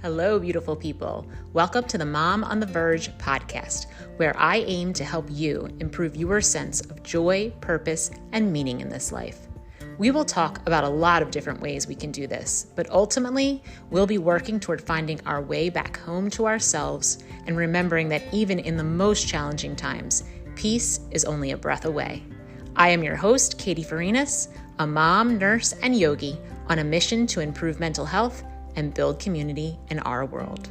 Hello, beautiful people. Welcome to the Mom on the Verge podcast, where I aim to help you improve your sense of joy, purpose, and meaning in this life. We will talk about a lot of different ways we can do this, but ultimately, we'll be working toward finding our way back home to ourselves and remembering that even in the most challenging times, peace is only a breath away. I am your host, Katie Farinas, a mom, nurse, and yogi on a mission to improve mental health and build community in our world.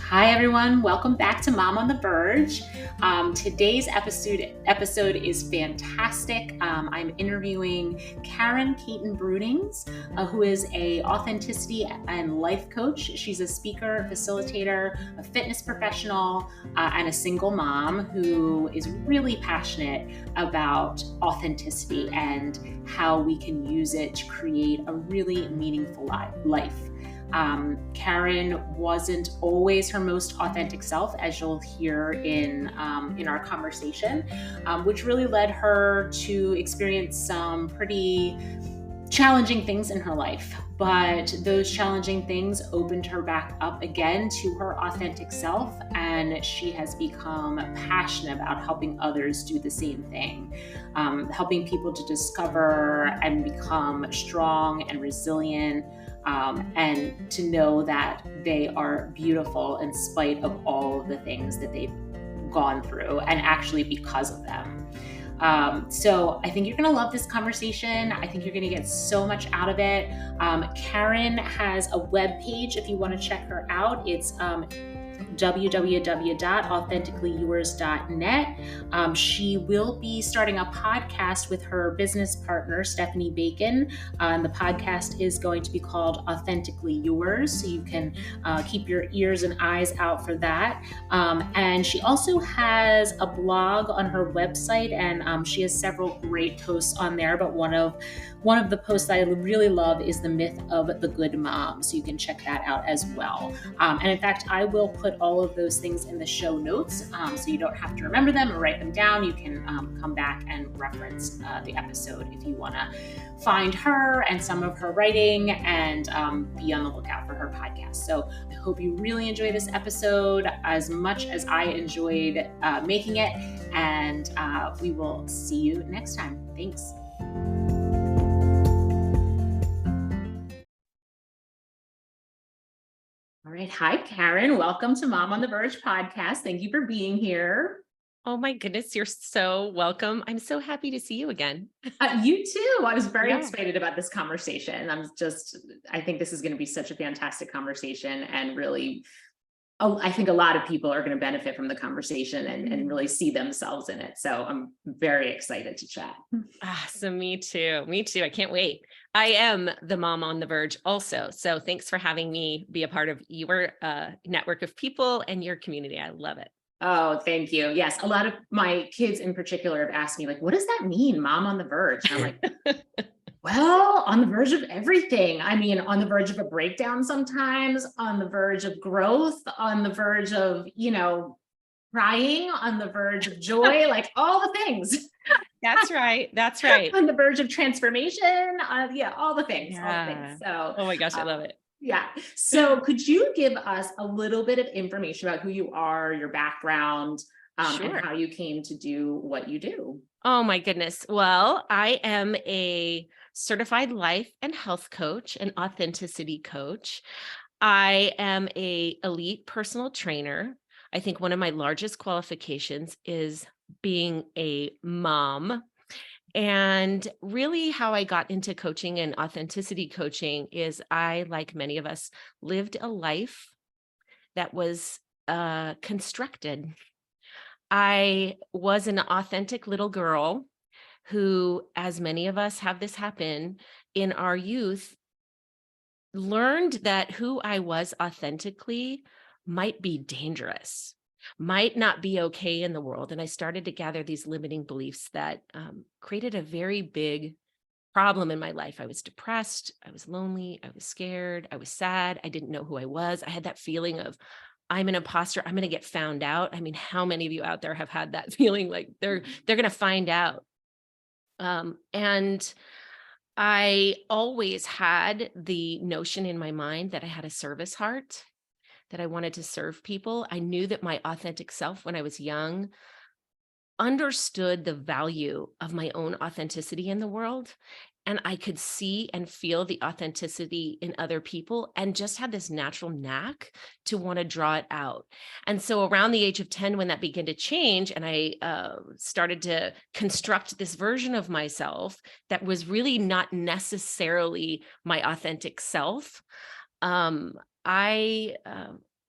Hi, everyone. Welcome back to Mom on the Verge. Today's episode is fantastic. I'm interviewing Karen Caton Brunings, who is a authenticity and life coach. She's a speaker, facilitator, a fitness professional, and a single mom who is really passionate about authenticity and how we can use it to create a really meaningful life. Karen wasn't always her most authentic self, as you'll hear in our conversation, which really led her to experience some pretty challenging things in her life. But those challenging things opened her back up again to her authentic self, and she has become passionate about helping others do the same thing, helping people to discover and become strong and resilient, and to know that they are beautiful in spite of all of the things that they've gone through, and actually because of them. So I think you're going to love this conversation. I think you're going to get so much out of it. Karen has a webpage if you want to check her out. It's www.authenticallyyours.net. She will be starting a podcast with her business partner, Stephanie Bacon. And the podcast is going to be called Authentically Yours. So you can keep your ears and eyes out for that. And she also has a blog on her website, and she has several great posts on there. But one of the posts I really love is the myth of the good mom. So you can check that out as well. And in fact, I will put all of those things in the show notes, so you don't have to remember them or write them down. You can come back and reference the episode if you want to find her and some of her writing, and be on the lookout for her podcast. So I hope you really enjoy this episode as much as I enjoyed making it, and we will see you next time. Thanks. All right. Hi, Karen. Welcome to Mom on the Verge podcast. Thank you for being here. Oh my goodness, you're so welcome. I'm so happy to see you again. You too. I was very Yeah. excited about this conversation. I think this is going to be such a fantastic conversation, and really, I think a lot of people are going to benefit from the conversation and really see themselves in it. So I'm very excited to chat. So me too. I can't wait. I am the Mom on the Verge also. So thanks for having me be a part of your network of people and your community. I love it. Oh, thank you. Yes. A lot of my kids in particular have asked me, like, what does that mean, Mom on the Verge? And I'm like, well, on the verge of everything. I mean, on the verge of a breakdown sometimes, on the verge of growth, on the verge of, crying, on the verge of joy, like all the things. That's right. That's right. On the verge of transformation. All the things. Yeah. All the things. So, oh my gosh, I love it. yeah. So could you give us a little bit of information about who you are, your background, Sure. and how you came to do what you do? Oh my goodness. Well, I am a certified life and health coach, an authenticity coach. I am a elite personal trainer. I think one of my largest qualifications is being a mom. And really how I got into coaching and authenticity coaching is I, like many of us, lived a life that was constructed. I was an authentic little girl who, as many of us have this happen in our youth, learned that who I was authentically might be dangerous, might not be okay in the world. And I started to gather these limiting beliefs that created a very big problem in my life. I was depressed, I was lonely, I was scared, I was sad, I didn't know who I was. I had that feeling of I'm an imposter. I'm going to get found out. I mean, how many of you out there have had that feeling like they're going to find out? And I always had the notion in my mind that I had a service heart, that I wanted to serve people. I knew that my authentic self when I was young understood the value of my own authenticity in the world. And I could see and feel the authenticity in other people and just had this natural knack to want to draw it out. And so around the age of 10, when that began to change, and I started to construct this version of myself that was really not necessarily my authentic self, um, I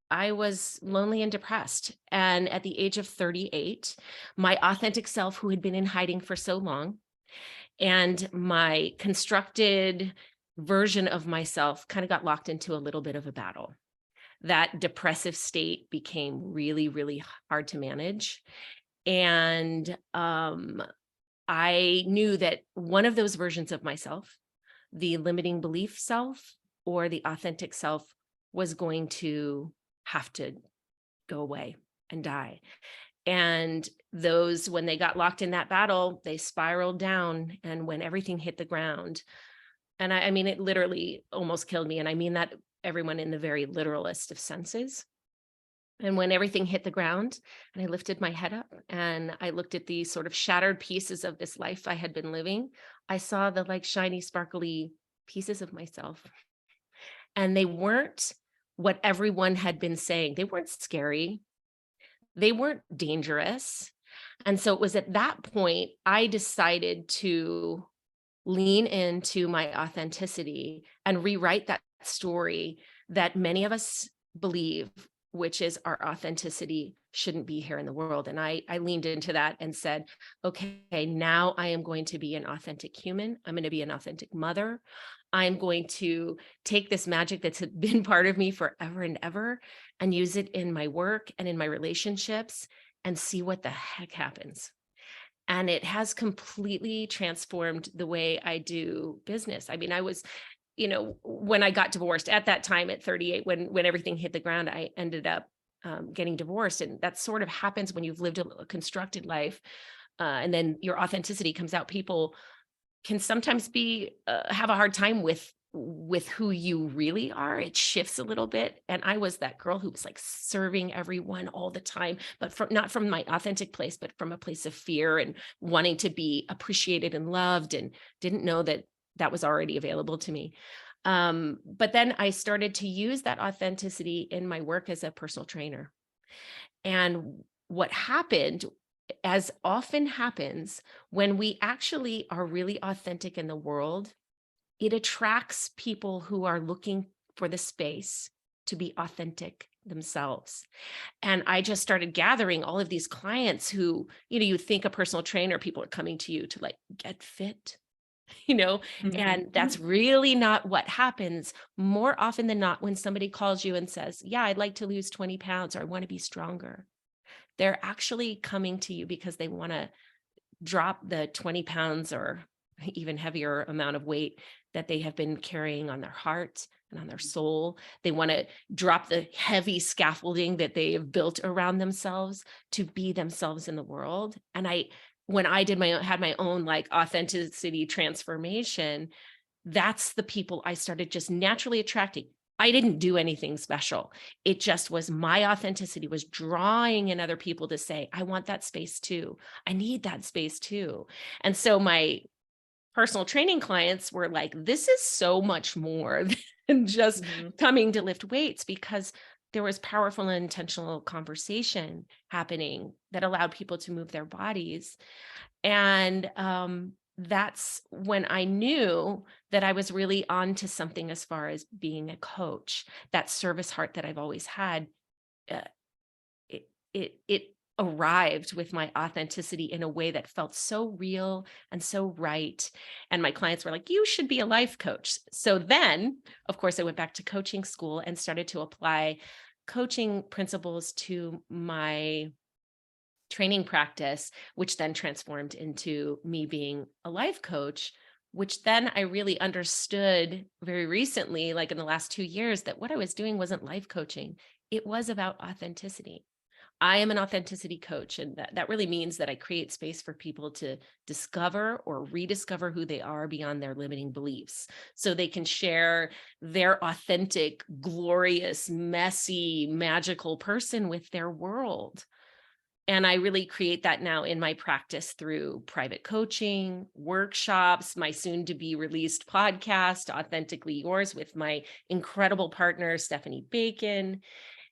I was lonely and depressed. And at the age of 38, my authentic self, who had been in hiding for so long, and my constructed version of myself kind of got locked into a little bit of a battle. That depressive state became really, really hard to manage. And I knew that one of those versions of myself, the limiting belief self or the authentic self, was going to have to go away and die. And those, when they got locked in that battle, they spiraled down. And when everything hit the ground, and I mean, it literally almost killed me. And I mean that, everyone, in the very literalist of senses. And when everything hit the ground and I lifted my head up and I looked at the sort of shattered pieces of this life I had been living, I saw the like shiny, sparkly pieces of myself. And they weren't what everyone had been saying. They weren't scary. They weren't dangerous. And so it was at that point I decided to lean into my authenticity and rewrite that story that many of us believe, which is our authenticity shouldn't be here in the world. And I leaned into that and said, okay, now I am going to be an authentic human. I'm going to be an authentic mother. I'm going to take this magic that's been part of me forever and ever and use it in my work and in my relationships and see what the heck happens. And it has completely transformed the way I do business. I mean, I was, when I got divorced at that time at 38, when everything hit the ground, I ended up getting divorced. And that sort of happens when you've lived a constructed life, and then your authenticity comes out. People can sometimes have a hard time with who you really are. It shifts a little bit. And I was that girl who was like serving everyone all the time, but not from my authentic place, but from a place of fear and wanting to be appreciated and loved, and didn't know that that was already available to me. But then I started to use that authenticity in my work as a personal trainer. And what happened, as often happens when we actually are really authentic in the world, it attracts people who are looking for the space to be authentic themselves. And I just started gathering all of these clients who, you think a personal trainer, people are coming to you to like get fit, Mhm. and that's really not what happens. More often than not, when somebody calls you and says, yeah, I'd like to lose 20 pounds or I want to be stronger, they're actually coming to you because they want to drop the 20 pounds or even heavier amount of weight that they have been carrying on their heart and on their soul. They want to drop the heavy scaffolding that they have built around themselves to be themselves in the world. And when I had my own like authenticity transformation, that's the people I started just naturally attracting. I didn't do anything special. It just was my authenticity was drawing in other people to say, I want that space too. I need that space too. And so my personal training clients were like, this is so much more than just Mhm. coming to lift weights, because there was powerful and intentional conversation happening that allowed people to move their bodies. And that's when I knew that I was really on to something as far as being a coach. That service heart that I've always had, uh, it arrived with my authenticity in a way that felt so real and so right. And my clients were like, you should be a life coach. So then, of course, I went back to coaching school and started to apply coaching principles to my training practice, which then transformed into me being a life coach, which then I really understood very recently, like in the last 2 years, that what I was doing wasn't life coaching. it was about authenticity. I am an authenticity coach, and that really means that I create space for people to discover or rediscover who they are beyond their limiting beliefs, so they can share their authentic, glorious, messy, magical person with their world. And I really create that now in my practice through private coaching, workshops, my soon to be released podcast, Authentically Yours, with my incredible partner, Stephanie Bacon.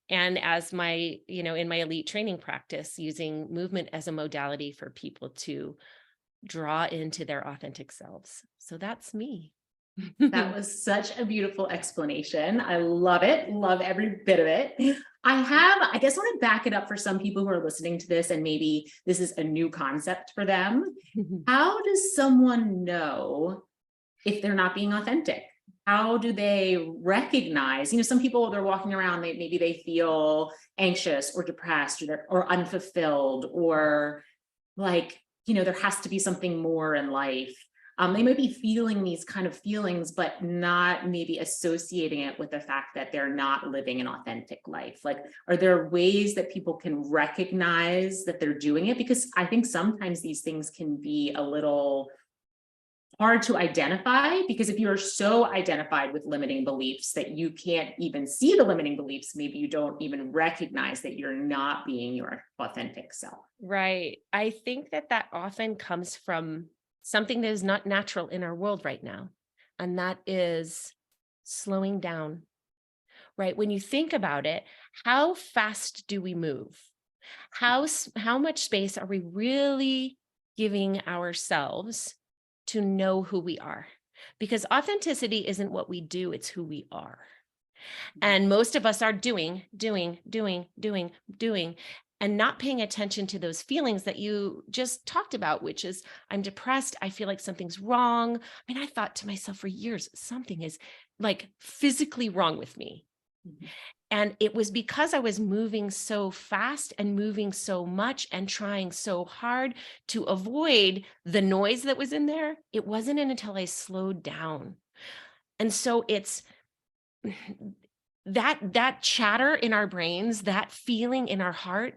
And as my, in my elite training practice, using movement as a modality for people to draw into their authentic selves. So that's me. That was such a beautiful explanation. I love it. Love every bit of it. I guess I want to back it up for some people who are listening to this and maybe this is a new concept for them. How does someone know if they're not being authentic? How do they recognize, some people, they're walking around, maybe they feel anxious or depressed or unfulfilled, or like, there has to be something more in life. They might be feeling these kind of feelings, but not maybe associating it with the fact that they're not living an authentic life. Like, are there ways that people can recognize that they're doing it? Because I think sometimes these things can be a little hard to identify, because if you're so identified with limiting beliefs that you can't even see the limiting beliefs, maybe you don't even recognize that you're not being your authentic self. Right. I think that often comes from something that is not natural in our world right now, and that is slowing down. Right? When you think about it, how fast do we move? How much space are we really giving ourselves to know who we are? Because authenticity isn't what we do, it's who we are. And most of us are doing, and not paying attention to those feelings that you just talked about, which is, I'm depressed. I feel like something's wrong. I mean, I thought to myself for years, something is like physically wrong with me. Mm-hmm. And it was because I was moving so fast and moving so much and trying so hard to avoid the noise that was in there. It wasn't until I slowed down. And so it's that chatter in our brains, that feeling in our heart,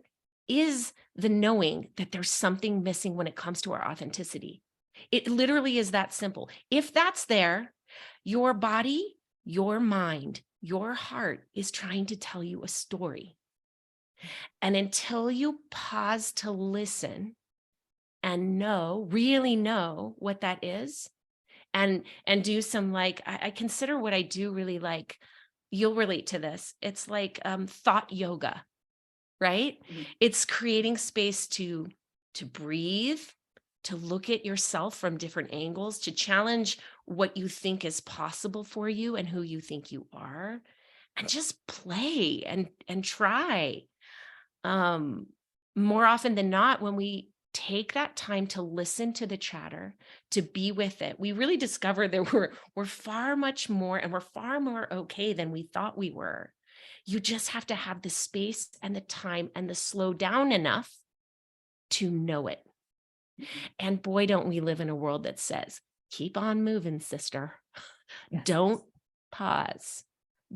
is the knowing that there's something missing when it comes to our authenticity. It literally is that simple. If that's there, your body, your mind, your heart is trying to tell you a story. And until you pause to listen and really know what that is, and do some, like, I consider what I do really, like, you'll relate to this. It's like thought yoga, right? Mm-hmm. It's creating space to breathe, to look at yourself from different angles, to challenge what you think is possible for you and who you think you are, and just play and try. More often than not, when we take that time to listen to the chatter, to be with it, we really discover that we're far much more, and we're far more okay than we thought we were. You just have to have the space and the time and the slow down enough to know it. And boy, don't we live in a world that says, keep on moving, sister. Yes. Don't pause.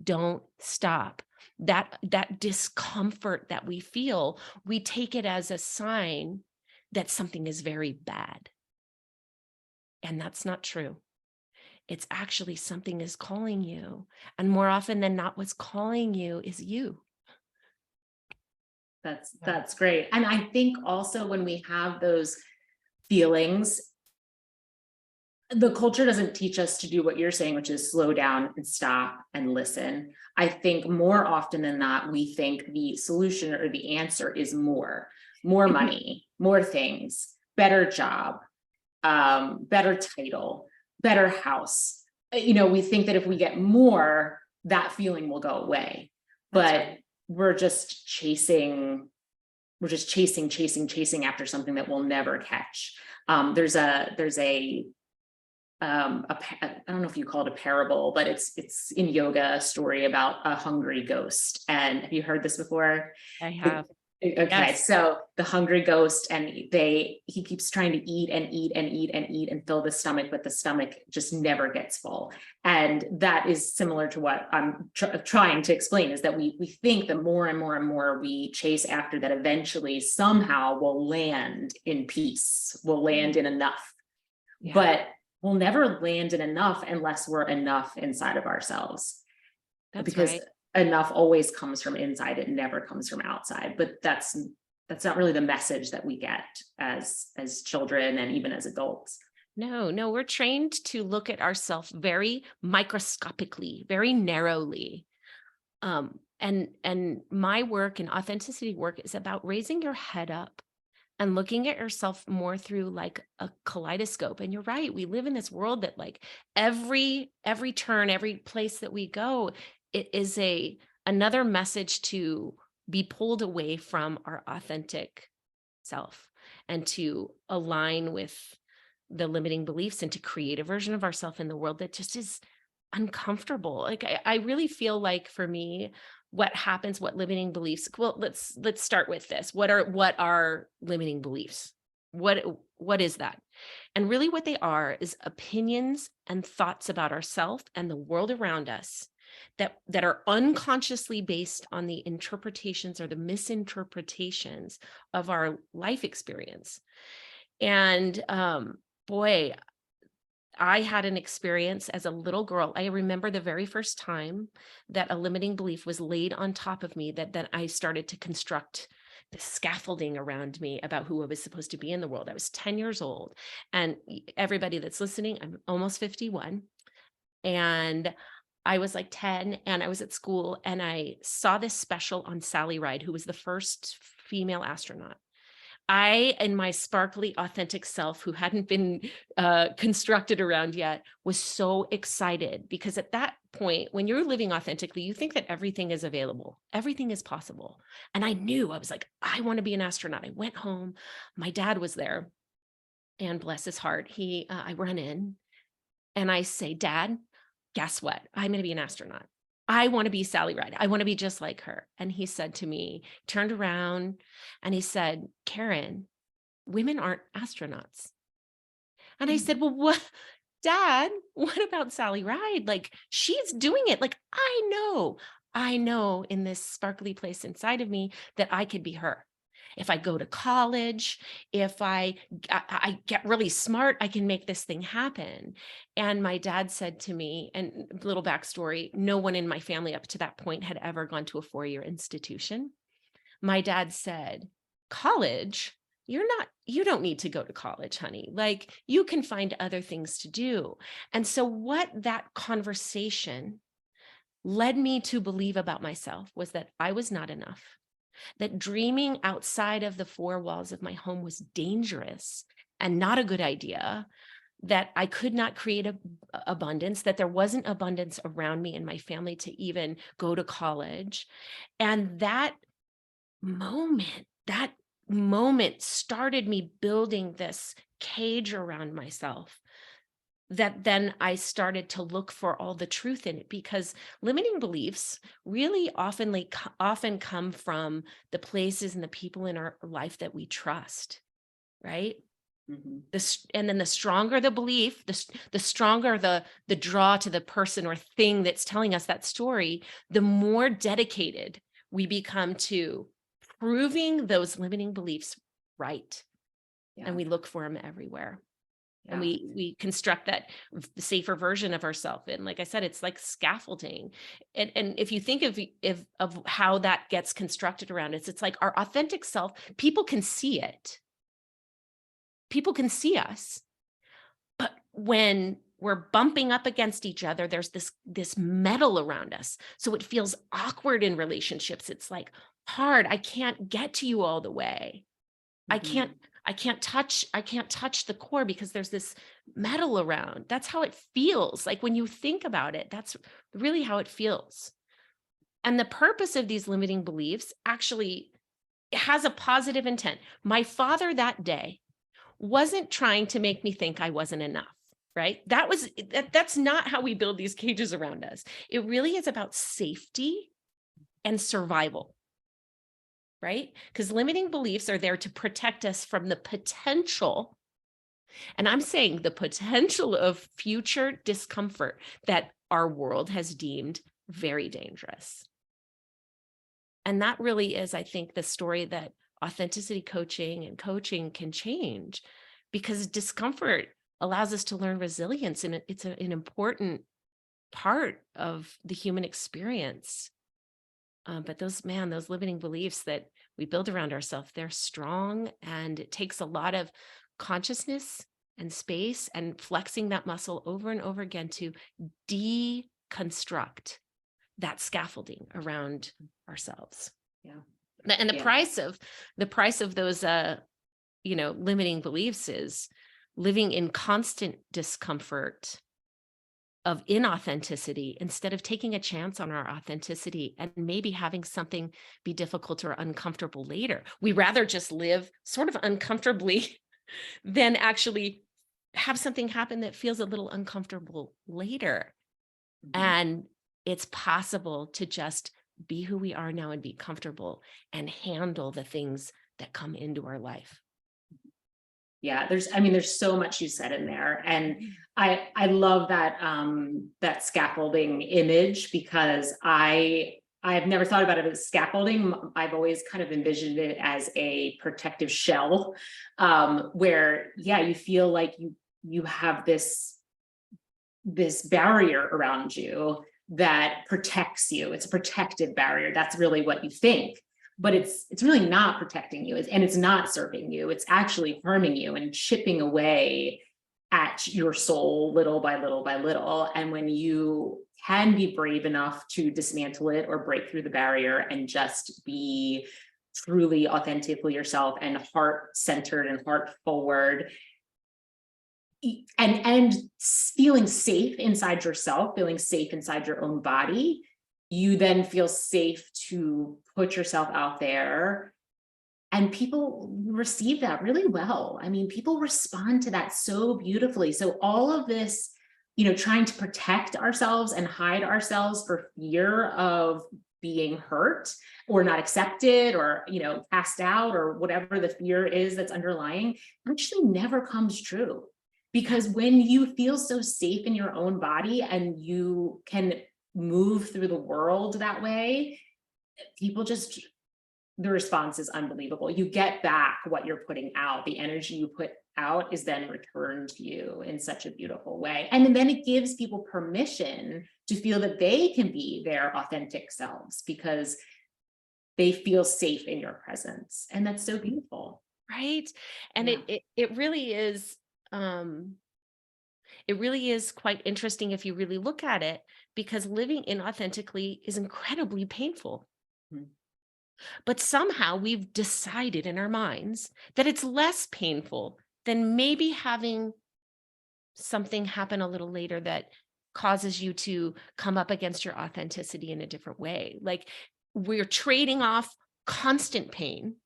Don't stop. That discomfort that we feel, we take it as a sign that something is very bad. And that's not true. It's actually something is calling you. And more often than not, what's calling you is you. That's great. And I think also when we have those feelings, the culture doesn't teach us to do what you're saying, which is slow down and stop and listen. I think more often than not, we think the solution or the answer is more money, more things, better job, better title, better house. We think that if we get more, that feeling will go away. But right. We're just chasing after something that we'll never catch. There's a I don't know if you call it a parable, but it's in yoga, a story about a hungry ghost. And have you heard this before? I have. Okay, Yes. so the hungry ghost, and he keeps trying to eat and eat and eat and eat and fill the stomach, but the stomach just never gets full. And that is similar to what I'm trying to explain, is that we think the more and more and more we chase after, that eventually somehow we'll land in peace, we'll land in enough. Yeah, But we'll never land in enough unless we're enough inside of ourselves, that's because right. enough always comes from inside, it never comes from outside. But that's not really the message that we get as children and even as adults. No, we're trained to look at ourselves very microscopically, very narrowly. And my work and authenticity work is about raising your head up and looking at yourself more through like a kaleidoscope. And you're right, we live in this world that like every turn, every place that we go, it is another message to be pulled away from our authentic self and to align with the limiting beliefs and to create a version of ourselves in the world that just is uncomfortable. Like I really feel like for me, what happens, what limiting beliefs, well, let's start with this. What are limiting beliefs? What is that? And really what they are is opinions and thoughts about ourselves and the world around us that are unconsciously based on the interpretations or the misinterpretations of our life experience. And boy, I had an experience as a little girl. I remember the very first time that a limiting belief was laid on top of me, that then I started to construct the scaffolding around me about who I was supposed to be in the world. I was 10 years old. And everybody that's listening, I'm almost 51. And I was like 10 and I was at school and I saw this special on Sally Ride, who was the first female astronaut. I, in my sparkly, authentic self, who hadn't been constructed around yet, was so excited because at that point, when you're living authentically, you think that everything is available, everything is possible. And I knew, I was like, I want to be an astronaut. I went home. My dad was there, and bless his heart, I run in and I say, Dad, guess what? I'm going to be an astronaut. I want to be Sally Ride. I want to be just like her. And he said to me, turned around and he said, Karen, women aren't astronauts. And I said, well, what, Dad, what about Sally Ride? Like, she's doing it. Like, I know in this sparkly place inside of me that I could be her. If I go to college, if I get really smart, I can make this thing happen. And my dad said to me, and little backstory, no one in my family up to that point had ever gone to a 4-year institution. My dad said, college, you don't need to go to college, honey. Like, you can find other things to do. And so what that conversation led me to believe about myself was that I was not enough, that dreaming outside of the 4 walls of my home was dangerous and not a good idea, that I could not create abundance, that there wasn't abundance around me and my family to even go to college. And that moment started me building this cage around myself, that then I started to look for all the truth in it, because limiting beliefs really often come from the places and the people in our life that we trust, right? Mm-hmm. And then the stronger the belief, the stronger the draw to the person or thing that's telling us that story, the more dedicated we become to proving those limiting beliefs right. Yeah. And we look for them everywhere. Yeah. And we construct that safer version of ourselves. And like I said, it's like scaffolding. And if you think of how that gets constructed around us, it's like our authentic self, people can see it. People can see us. But when we're bumping up against each other, there's this metal around us. So it feels awkward in relationships. It's like hard. I can't get to you all the way. Mm-hmm. I can't touch the core because there's this metal around. That's how it feels. Like when you think about it, that's really how it feels. And the purpose of these limiting beliefs actually has a positive intent. My father that day wasn't trying to make me think I wasn't enough, right? That's not how we build these cages around us. It really is about safety and survival. right? Because limiting beliefs are there to protect us from the potential, and I'm saying the potential of future discomfort that our world has deemed very dangerous. And that really is, I think, the story that authenticity coaching and coaching can change, because discomfort allows us to learn resilience. And it's an important part of the human experience. But those limiting beliefs that we build around ourselves, they're strong, and it takes a lot of consciousness and space and flexing that muscle over and over again to deconstruct that scaffolding around ourselves. Yeah. And the Yeah. price of those limiting beliefs is living in constant discomfort of inauthenticity instead of taking a chance on our authenticity and maybe having something be difficult or uncomfortable later. We rather just live sort of uncomfortably than actually have something happen that feels a little uncomfortable later. Mhm. And it's possible to just be who we are now and be comfortable and handle the things that come into our life. Yeah, there's so much you said in there. And I love that that scaffolding image, because I've never thought about it as scaffolding. I've always kind of envisioned it as a protective shell, where yeah, you feel like you have this barrier around you that protects you. It's a protective barrier. That's really what you think. But it's really not protecting you, and it's not serving you. It's actually harming you and chipping away at your soul little by little by little. And when you can be brave enough to dismantle it or break through the barrier and just be truly authentically yourself and heart centered and heart forward, and feeling safe inside yourself, feeling safe inside your own body, you then feel safe to put yourself out there, and people receive that really well. I mean, people respond to that so beautifully. So all of this, trying to protect ourselves and hide ourselves for fear of being hurt or not accepted or, cast out, or whatever the fear is that's underlying, actually never comes true. Because when you feel so safe in your own body and you can move through the world that way, people just, the response is unbelievable. You get back what you're putting out. The energy you put out is then returned to you in such a beautiful way. And then it gives people permission to feel that they can be their authentic selves because they feel safe in your presence. And that's so beautiful. Right. And Yeah. it really is, it really is quite interesting if you really look at it, because living inauthentically is incredibly painful. Mhm. But somehow we've decided in our minds that it's less painful than maybe having something happen a little later that causes you to come up against your authenticity in a different way. Like, we're trading off constant pain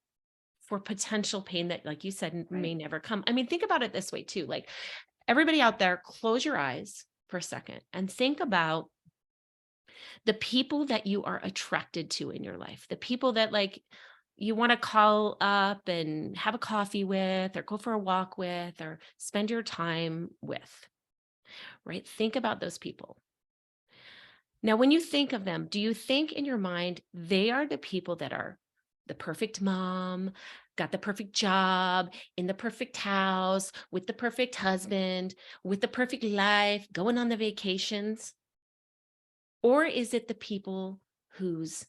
for potential pain that, like you said, may Right. never come. I mean, think about it this way too. Like, everybody out there, close your eyes for a second and think about the people that you are attracted to in your life, the people that, like, you want to call up and have a coffee with, or go for a walk with, or spend your time with, right? Think about those people. Now, when you think of them, do you think in your mind they are the people that are the perfect mom, got the perfect job, in the perfect house, with the perfect husband, with the perfect life, going on the vacations? Or is it the people whose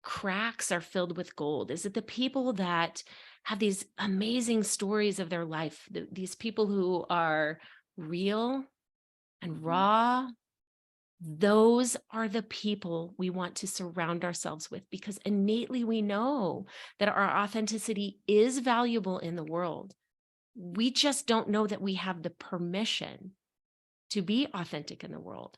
cracks are filled with gold? Is it the people that have these amazing stories of their life? These people who are real and Mhm. raw? Those are the people we want to surround ourselves with, because innately we know that our authenticity is valuable in the world. We just don't know that we have the permission to be authentic in the world.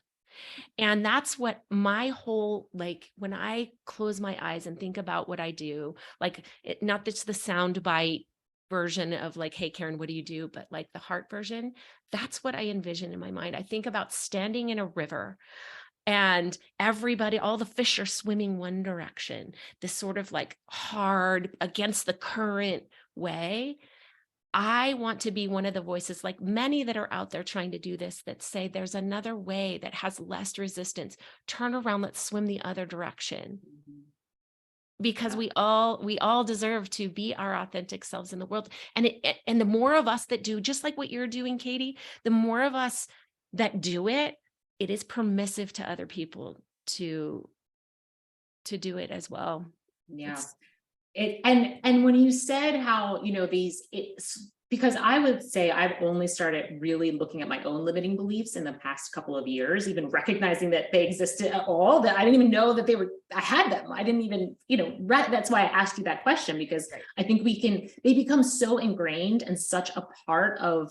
And that's what my whole, like, when I close my eyes and think about what I do, like, not just the sound bite version of like, hey, Karen, what do you do? But like the heart version, that's what I envision in my mind. I think about standing in a river and everybody, all the fish are swimming one direction, this sort of like hard against the current way. I want to be one of the voices, like many that are out there trying to do this, that say there's another way that has less resistance. Turn around, let's swim the other direction. Because we all deserve to be our authentic selves in the world. And the more of us that do, just like what you're doing, Katie, the more of us that do it, it is permissive to other people to do it as well. Yeah. And when you said how, it's because I would say I've only started really looking at my own limiting beliefs in the past couple of years, even recognizing that they existed at all, that I didn't even know that I had them. I didn't even, that's why I asked you that question, because I think they become so ingrained and such a part of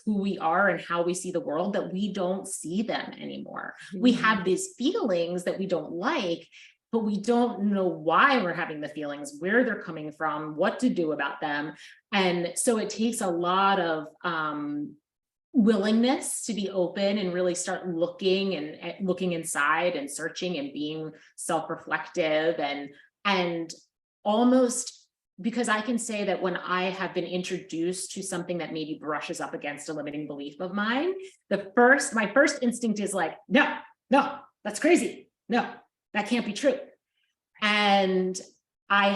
who we are and how we see the world that we don't see them anymore. We have these feelings that we don't like, but we don't know why we're having the feelings, where they're coming from, what to do about them. And so it takes a lot of willingness to be open and really start looking and looking inside and searching and being self-reflective and almost, because I can say that when I have been introduced to something that maybe brushes up against a limiting belief of mine, my first instinct is like, no, that's crazy. No, that can't be true. And I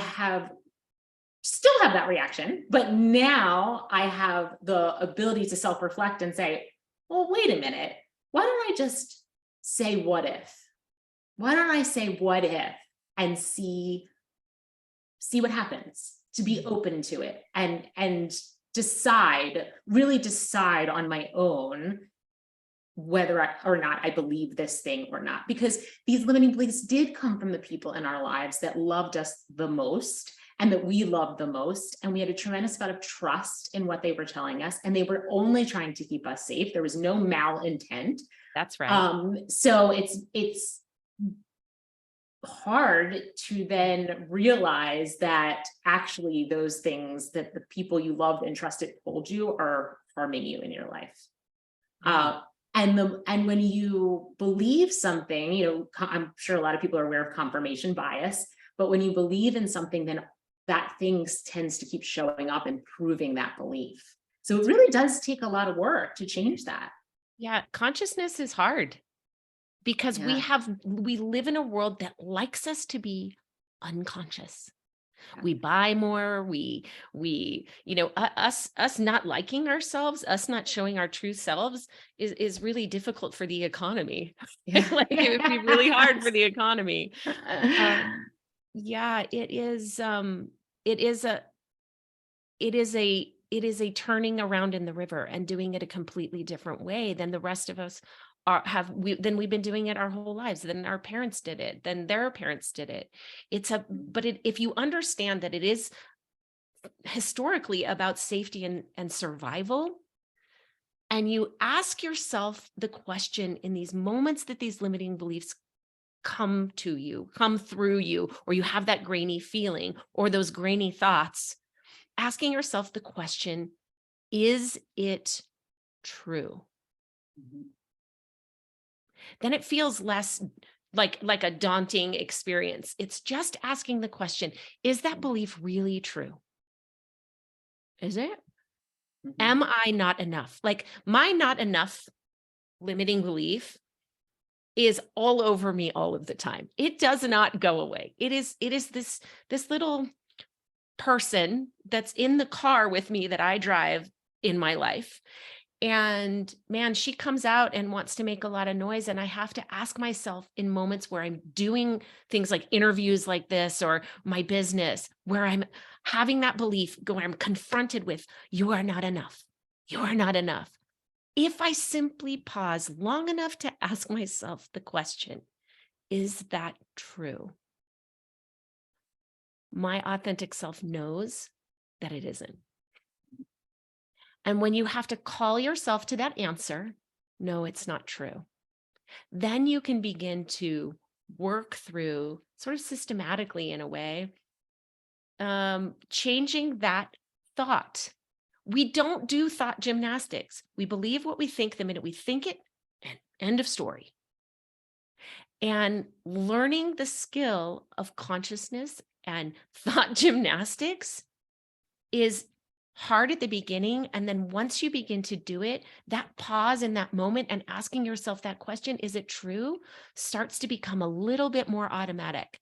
still have that reaction, but now I have the ability to self-reflect and say, well, wait a minute. Why don't I just say, what if? Why don't I say, what if, and see what happens, to be open to it and really decide on my own whether or not I believe this thing or not, because these limiting beliefs did come from the people in our lives that loved us the most and that we loved the most. And we had a tremendous amount of trust in what they were telling us. And they were only trying to keep us safe. There was no malintent. That's right. So it's hard to then realize that actually those things that the people you loved and trusted told you are harming you in your life. And when you believe something, I'm sure a lot of people are aware of confirmation bias, but when you believe in something, then that thing tends to keep showing up and proving that belief. So it really does take a lot of work to change that. Yeah, consciousness is hard because we live in a world that likes us to be unconscious. We buy more, us not liking ourselves, us not showing our true selves is really difficult for the economy. Like it would be really hard for the economy. Yeah, it is a turning around in the river and doing it a completely different way than the rest of us then we've been doing it our whole lives. Then our parents did it, then their parents did it. If you understand that it is historically about safety and survival, and you ask yourself the question in these moments that these limiting beliefs come through you, or you have that grainy feeling or those grainy thoughts, asking yourself the question, is it true? Then it feels less like a daunting experience. It's just asking the question, is that belief really true? Is it? Am I not enough? Like my not enough limiting belief is all over me all of the time. It does not go away. It is this little person that's in the car with me that I drive in my life. And man, she comes out and wants to make a lot of noise. And I have to ask myself in moments where I'm doing things like interviews like this or my business, where I'm having that belief, where I'm confronted with, you are not enough. You are not enough. If I simply pause long enough to ask myself the question, is that true? My authentic self knows that it isn't. And when you have to call yourself to that answer, no, it's not true, then you can begin to work through sort of systematically in a way, changing that thought. We don't do thought gymnastics. We believe what we think the minute we think it, and end of story. And learning the skill of consciousness and thought gymnastics is hard at the beginning. And then once you begin to do it, that pause in that moment and asking yourself that question, is it true? Starts to become a little bit more automatic.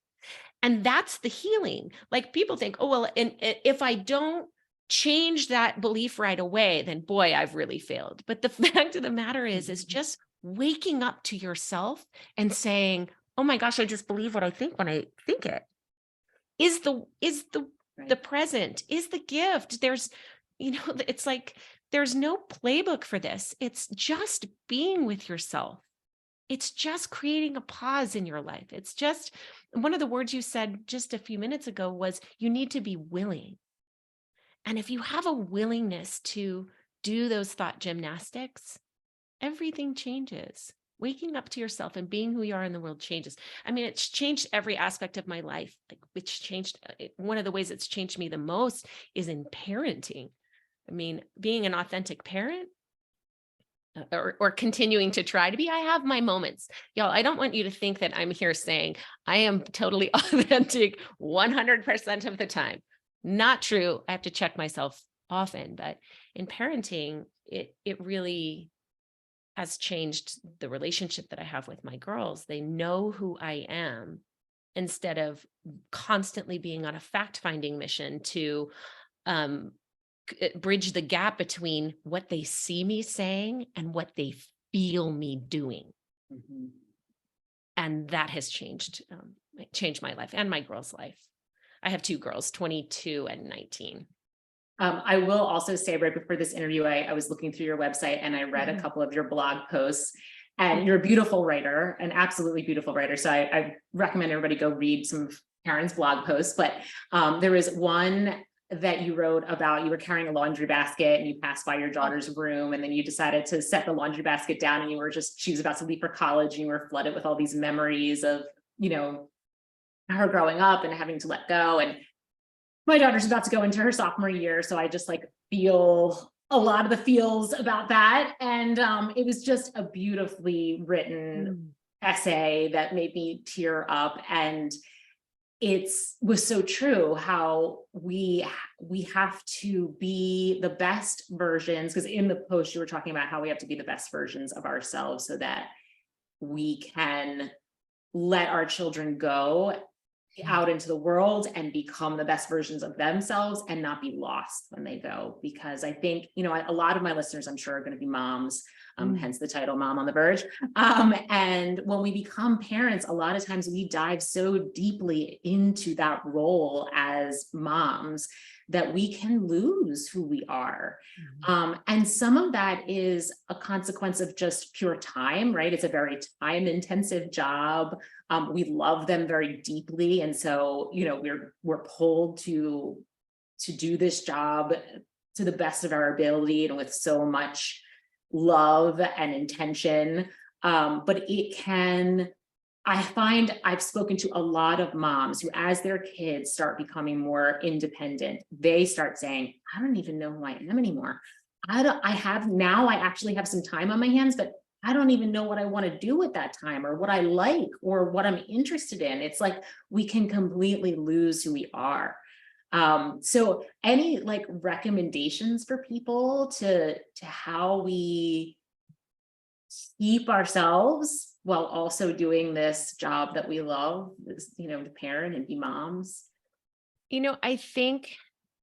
And that's the healing. Like people think, oh, well, and if I don't change that belief right away, then boy, I've really failed. But the fact of the matter is just waking up to yourself and saying, oh my gosh, I just believe what I think when I think it is the Right. present, is the gift. There's, it's like there's no playbook for this. It's just being with yourself. It's just creating a pause in your life. It's just one of the words you said just a few minutes ago was you need to be willing. And if you have a willingness to do those thought gymnastics, everything changes. Waking up to yourself and being who you are in the world changes. I mean, it's changed every aspect of my life. Like, which changed one of the ways it's changed me the most is in parenting. I mean, being an authentic parent, or continuing to try to be. I have my moments. Y'all, I don't want you to think that I'm here saying I am totally authentic 100% of the time. Not true. I have to check myself often, but in parenting, it really has changed the relationship that I have with my girls. They know who I am instead of constantly being on a fact-finding mission to um, bridge the gap between what they see me saying and what they feel me doing. Mhm. And that has changed my life and my girl's life. I have two girls, 22 and 19. I will also say right before this interview, I was looking through your website and I read a Mhm. couple of your blog posts. And you're a beautiful writer, an absolutely beautiful writer. So I recommend everybody go read some of Karen's blog posts. But there was one that you wrote about you were carrying a laundry basket and you passed by your Oh, daughter's room and then you decided to set the laundry basket down and she was about to leave for college and you were flooded with all these memories of, you know, her growing up and having to let go. And my daughter's about to go into her sophomore year, so I just like feel a lot of the feels about that. And it was just a beautifully written mm, essay that made me tear up. And it was so true how we have to be the best versions, because in the post you were talking about how we have to be the best versions of ourselves so that we can let our children go mm, out into the world and become the best versions of themselves and not be lost when they go. Because I think, you know, a lot of my listeners, I'm sure, are going to be moms, mm. hence the title Mom on the Verge. And when we become parents, a lot of times we dive so deeply into that role as moms that we can lose who we are. Mhm. And some of that is a consequence of just pure time, right? It's a very time intensive job. We love them very deeply. And so, you know, we're pulled to do this job to the best of our ability and with so much love and intention. But it can, I find I've spoken to a lot of moms who, as their kids start becoming more independent, they start saying, I don't even know who I am anymore. I actually have some time on my hands, but I don't even know what I want to do with that time or what I like or what I'm interested in. It's like we can completely lose who we are. So any like recommendations for people to how we keep ourselves while also doing this job that we love, this, you know, to parent and be moms? I think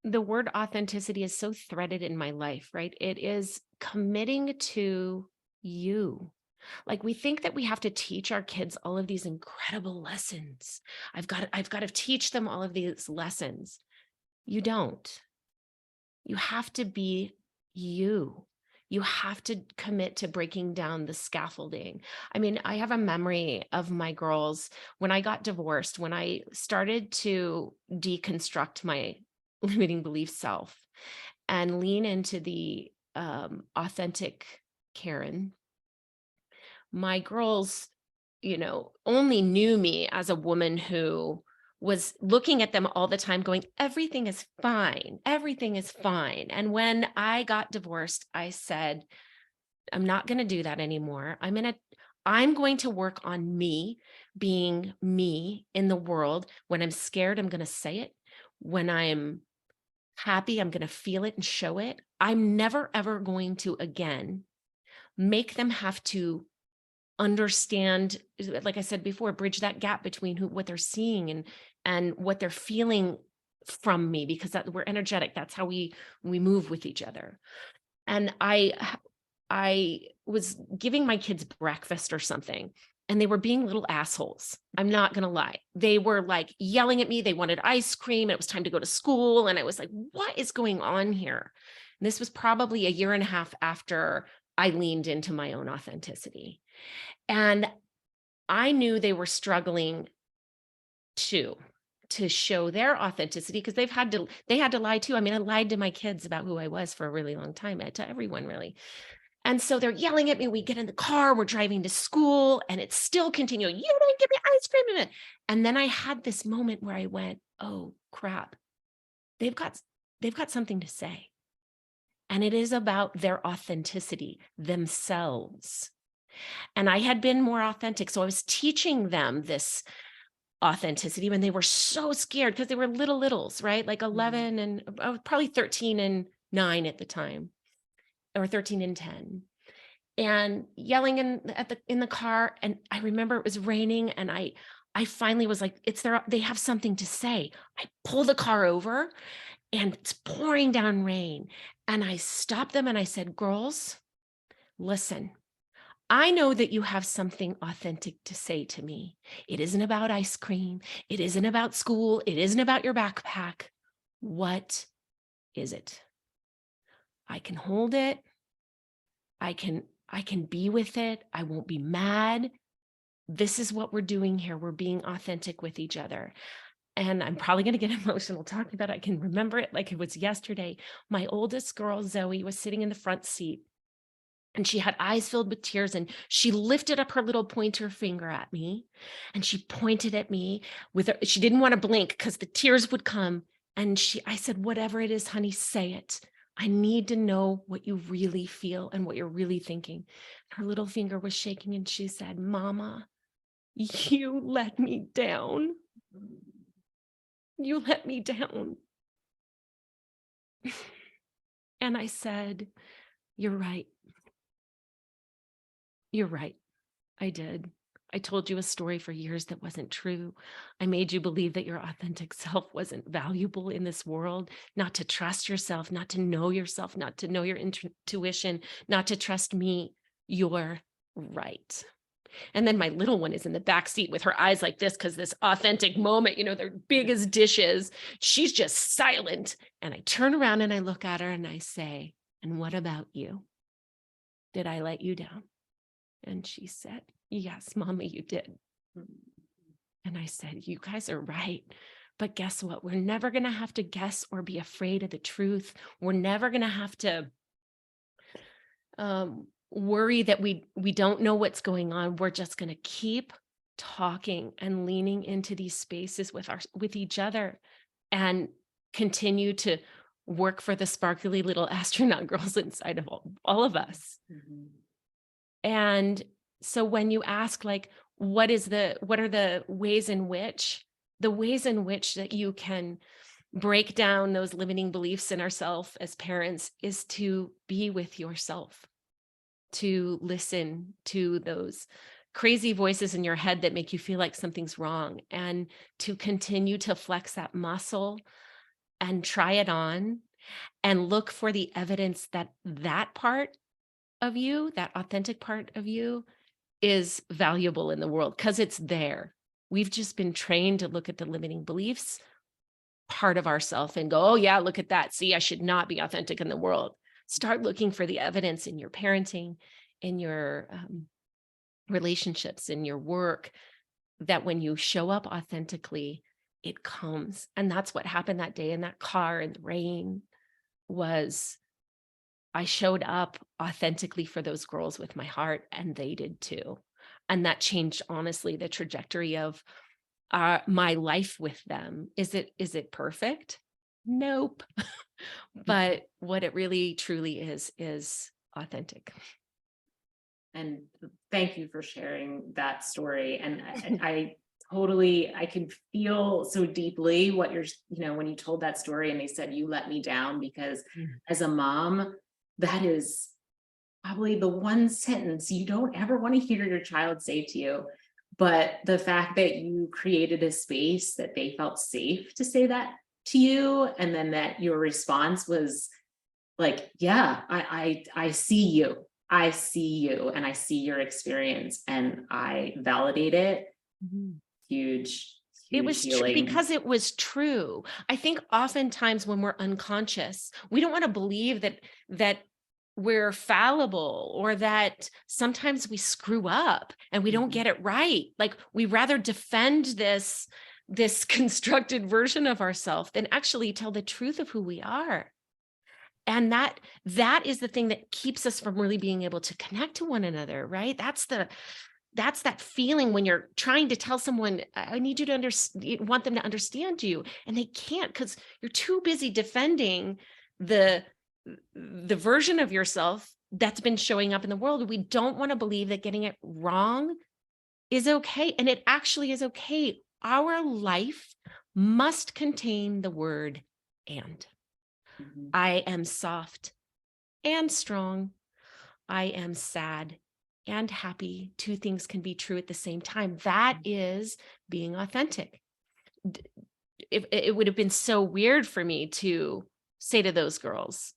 the word authenticity is so threaded in my life, right? It is committing to you. Like we think that we have to teach our kids all of these incredible lessons. I've got to teach them all of these lessons. You don't. You have to be you. You have to commit to breaking down the scaffolding. I mean, I have a memory of my girls when I got divorced, when I started to deconstruct my limiting belief self and lean into the authentic Karen. My girls, only knew me as a woman who was looking at them all the time going, everything is fine. Everything is fine. And when I got divorced, I said, I'm not going to do that anymore. I'm going to work on me being me in the world. When I'm scared, I'm going to say it. When I'm happy, I'm going to feel it and show it. I'm never, ever going to again make them have to understand, like I said before, bridge that gap between what they're seeing and what they're feeling from me, because we're energetic. That's how we move with each other. And I was giving my kids breakfast or something, and they were being little assholes. I'm not going to lie. They were like yelling at me. They wanted ice cream. It was time to go to school. And I was like, what is going on here? And this was probably a year and a half after I leaned into my own authenticity. And I knew they were struggling too, to show their authenticity, because they had to lie too. I mean, I lied to my kids about who I was for a really long time, to everyone really. And so they're yelling at me. We get in the car, we're driving to school, and it's still continuing. You didn't give me ice cream. And then I had this moment where I went, oh crap, they've got something to say. And it is about their authenticity, themselves. And I had been more authentic. So I was teaching them this authenticity when they were so scared, because they were littles, right? Like 11 and probably 13 and 9 at the time, or 13 and 10. And yelling in the car. And I remember it was raining, and I finally was like, they have something to say. I pull the car over, and it's pouring down rain. And I stopped them and I said, girls, listen, I know that you have something authentic to say to me. It isn't about ice cream. It isn't about school. It isn't about your backpack. What is it? I can hold it. I can be with it. I won't be mad. This is what we're doing here. We're being authentic with each other. And I'm probably going to get emotional talking about it. I can remember it like it was yesterday. My oldest girl, Zoe, was sitting in the front seat, and she had eyes filled with tears, and she lifted up her little pointer finger at me, and she pointed at me with her. She didn't want to blink because the tears would come. And I said, whatever it is, honey, say it. I need to know what you really feel and what you're really thinking. Her little finger was shaking, and she said, Mama, you let me down. You let me down. And I said, you're right. You're right. I did. I told you a story for years that wasn't true. I made you believe that your authentic self wasn't valuable in this world, not to trust yourself, not to know yourself, not to know your intuition, not to trust me. You're right. And then my little one is in the back seat with her eyes like this, because this authentic moment, they're big as dishes. She's just silent. And I turn around and I look at her and I say, and what about you? Did I let you down? And she said, yes, Mommy, you did. And I said, you guys are right. But guess what? We're never going to have to guess or be afraid of the truth. We're never going to have to worry that we don't know what's going on. We're just going to keep talking and leaning into these spaces with each other, and continue to work for the sparkly little astronaut girls inside of all of us. And so when you ask, like, what are the ways in which that you can break down those limiting beliefs in ourselves as parents, is to be with yourself, to listen to those crazy voices in your head that make you feel like something's wrong, and to continue to flex that muscle and try it on, and look for the evidence that that part of you, that authentic part of you, is valuable in the world, because it's there. We've just been trained to look at the limiting beliefs part of ourselves and go, oh yeah, look at that. See, I should not be authentic in the world. Start looking for the evidence in your parenting, in your relationships, in your work, that when you show up authentically, it comes. And that's what happened that day in that car in the rain. Was I showed up authentically for those girls with my heart, and they did too. And that changed, honestly, the trajectory of my life with them. Is it perfect? Nope. But what it really truly is authentic. And thank you for sharing that story. And I can feel so deeply what when you told that story and they said, you let me down, because Mm. as a mom, that is probably the one sentence you don't ever want to hear your child say to you. But the fact that you created a space that they felt safe to say that to you, and then that your response was like, yeah, I see you. I see you and I see your experience and I validate it. Mhm. Huge, It huge was true healing. because it was true. I think oftentimes when we're unconscious, we don't want to believe that we're fallible, or that sometimes we screw up and we don't Mhm. get it right. Like, we rather defend this constructed version of ourselves than actually tell the truth of who we are. And that is the thing that keeps us from really being able to connect to one another, right? That's that feeling when you're trying to tell someone, I need you to understand, want them to understand you, and they can't because you're too busy defending the the version of yourself that's been showing up in the world. We don't want to believe that getting it wrong is okay, and it actually is okay. Our life must contain the word and. Mhm. I am soft and strong. I am sad and happy. Two things can be true at the same time. That is being authentic. D- If it would have been so weird for me to say to those girls,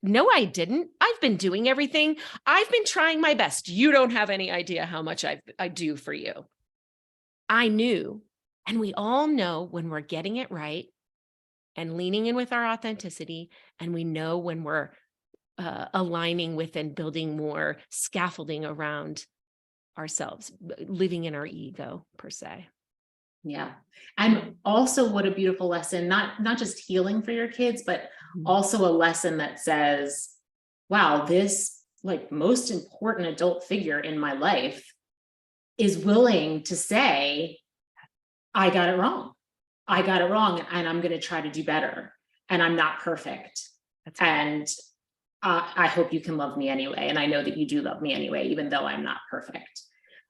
no, I didn't. I've been doing everything. I've been trying my best. You don't have any idea how much I do for you. I knew, and we all know when we're getting it right and leaning in with our authenticity, and we know when we're aligning with and building more scaffolding around ourselves, living in our ego per se. Yeah. And also what a beautiful lesson, not just healing for your kids, but Mhm. also a lesson that says, wow, this like most important adult figure in my life is willing to say, I got it wrong. I got it wrong and I'm going to try to do better. And I'm not perfect. That's right. And I hope you can love me anyway. And I know that you do love me anyway, even though I'm not perfect.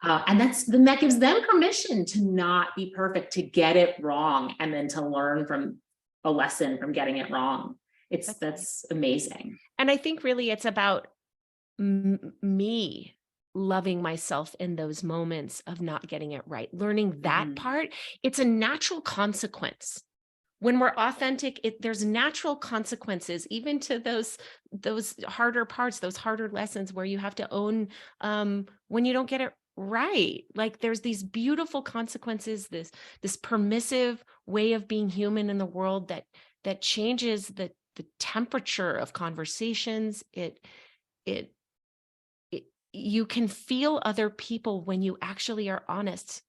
And that gives them permission to not be perfect, to get it wrong, and then to learn from a lesson from getting it wrong. That's right. That's amazing. And I think really it's about me loving myself in those moments of not getting it right, learning that Mhm. part. It's a natural consequence. When we're authentic, there's natural consequences even to those harder parts, those harder lessons where you have to own when you don't get it right. Like, there's these beautiful consequences, this permissive way of being human in the world that changes the temperature of conversations. It it you can feel other people when you actually are honest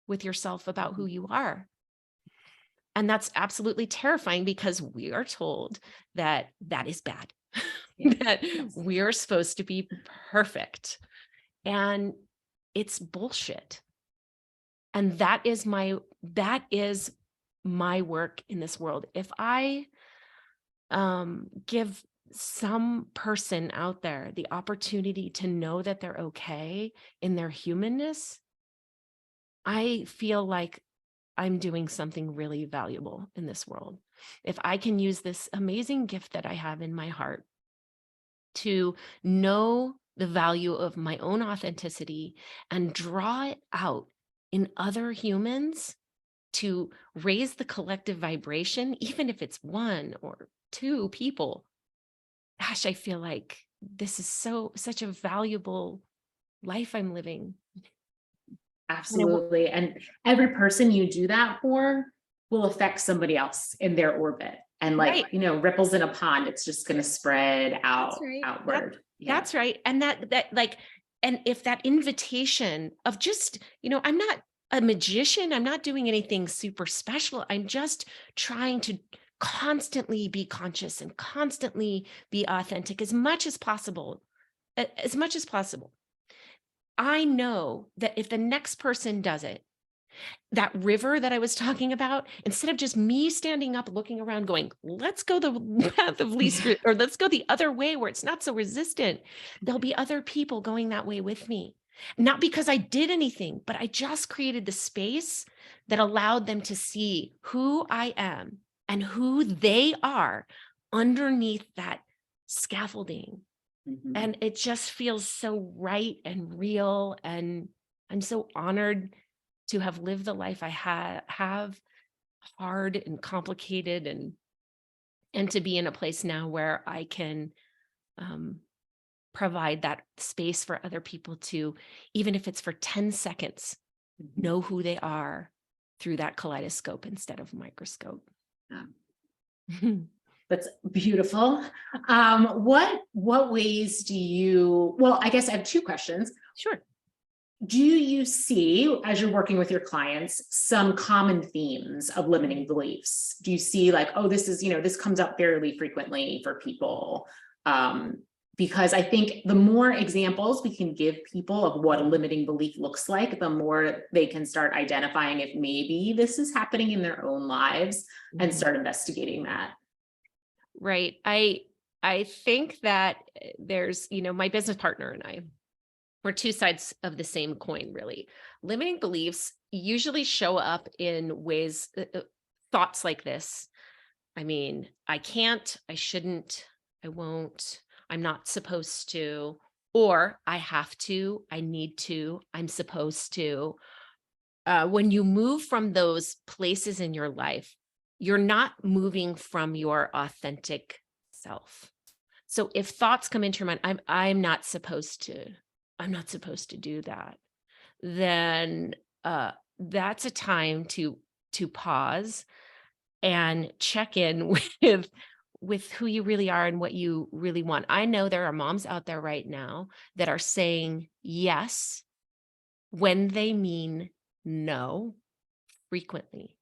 with yourself about who Mhm. you are. And that's absolutely terrifying because we are told that that is bad, Yeah. that Yes. we are supposed to be perfect. And it's bullshit. And that is my work in this world. If I give some person out there the opportunity to know that they're okay in their humanness, I feel like I'm doing something really valuable in this world. If I can use this amazing gift that I have in my heart to know the value of my own authenticity and draw it out in other humans to raise the collective vibration, even if it's one or two people, gosh, I feel like this is such a valuable life I'm living. And Absolutely. And every person you do that for will affect somebody else in their orbit. And like, right. ripples in a pond, it's just going to spread That's right. outward. Yeah. That's right. And that like, and if that invitation of just, I'm not a magician, I'm not doing anything super special. I'm just trying to constantly be conscious and constantly be authentic as much as possible. As much as possible. I know that if the next person does it, That river that I was talking about, instead of just me standing up, looking around going, let's go the path of least, or let's go the other way where it's not so resistant. There'll be other people going that way with me. Not because I did anything, but I just created the space that allowed them to see who I am and who they are underneath that scaffolding. Mhm. And it just feels so right and real. And I'm so honored to have lived the life I have hard and complicated, and to be in a place now where I can um, provide that space for other people to, even if it's for 10 seconds, Mhm. know who they are through that kaleidoscope instead of microscope. Yeah. That's beautiful. What ways do you, well, I guess I have two questions. Sure. Do you see, as you're working with your clients, some common themes of limiting beliefs? Do you see like, oh, this is, this comes up fairly frequently for people? Because I think the more examples we can give people of what a limiting belief looks like, the more they can start identifying if maybe this is happening in their own lives and Mhm. start investigating that. Right. I think that there's, my business partner and I, we're two sides of the same coin, really. Limiting beliefs usually show up in ways, thoughts like this. I mean, I can't, I shouldn't, I won't, I'm not supposed to, or I have to, I need to, I'm supposed to. When you move from those places in your life, you're not moving from your authentic self. So if thoughts come into your mind, I'm not supposed to do that, then that's a time to pause and check in with who you really are and what you really want. I know there are moms out there right now that are saying yes when they mean no frequently.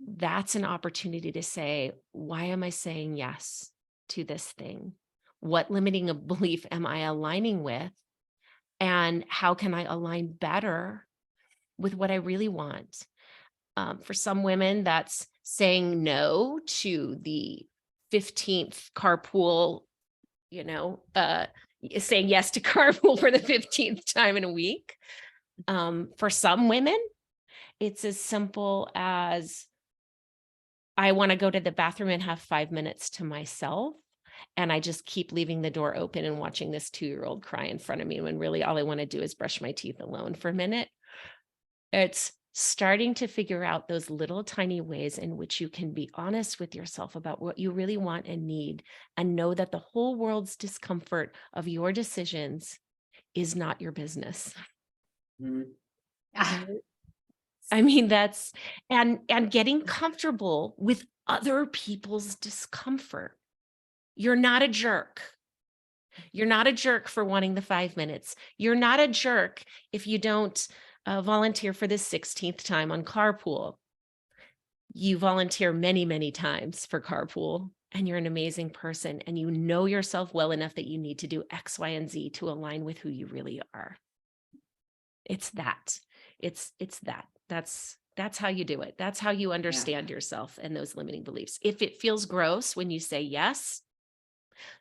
That's an opportunity to say, why am I saying yes to this thing? What limiting a belief am I aligning with? And how can I align better with what I really want? For some women, that's saying no to the 15th carpool, saying yes to carpool for the 15th time in a week. For some women, it's as simple as I want to go to the bathroom and have 5 minutes to myself. And I just keep leaving the door open and watching this 2-year-old cry in front of me when really all I want to do is brush my teeth alone for a minute. It's starting to figure out those little tiny ways in which you can be honest with yourself about what you really want and need, and know that the whole world's discomfort of your decisions is not your business. Mhm. Ah, Right? I mean, that's and getting comfortable with other people's discomfort. You're not a jerk. You're not a jerk for wanting the 5 minutes. You're not a jerk if you don't volunteer for the 16th time on carpool. You volunteer many, many times for carpool, and you're an amazing person, and you know yourself well enough that you need to do X, Y, and Z to align with who you really are. It's that. It's that. That's how you do it. That's how you yeah. understand yourself and those limiting beliefs. If it feels gross when you say yes,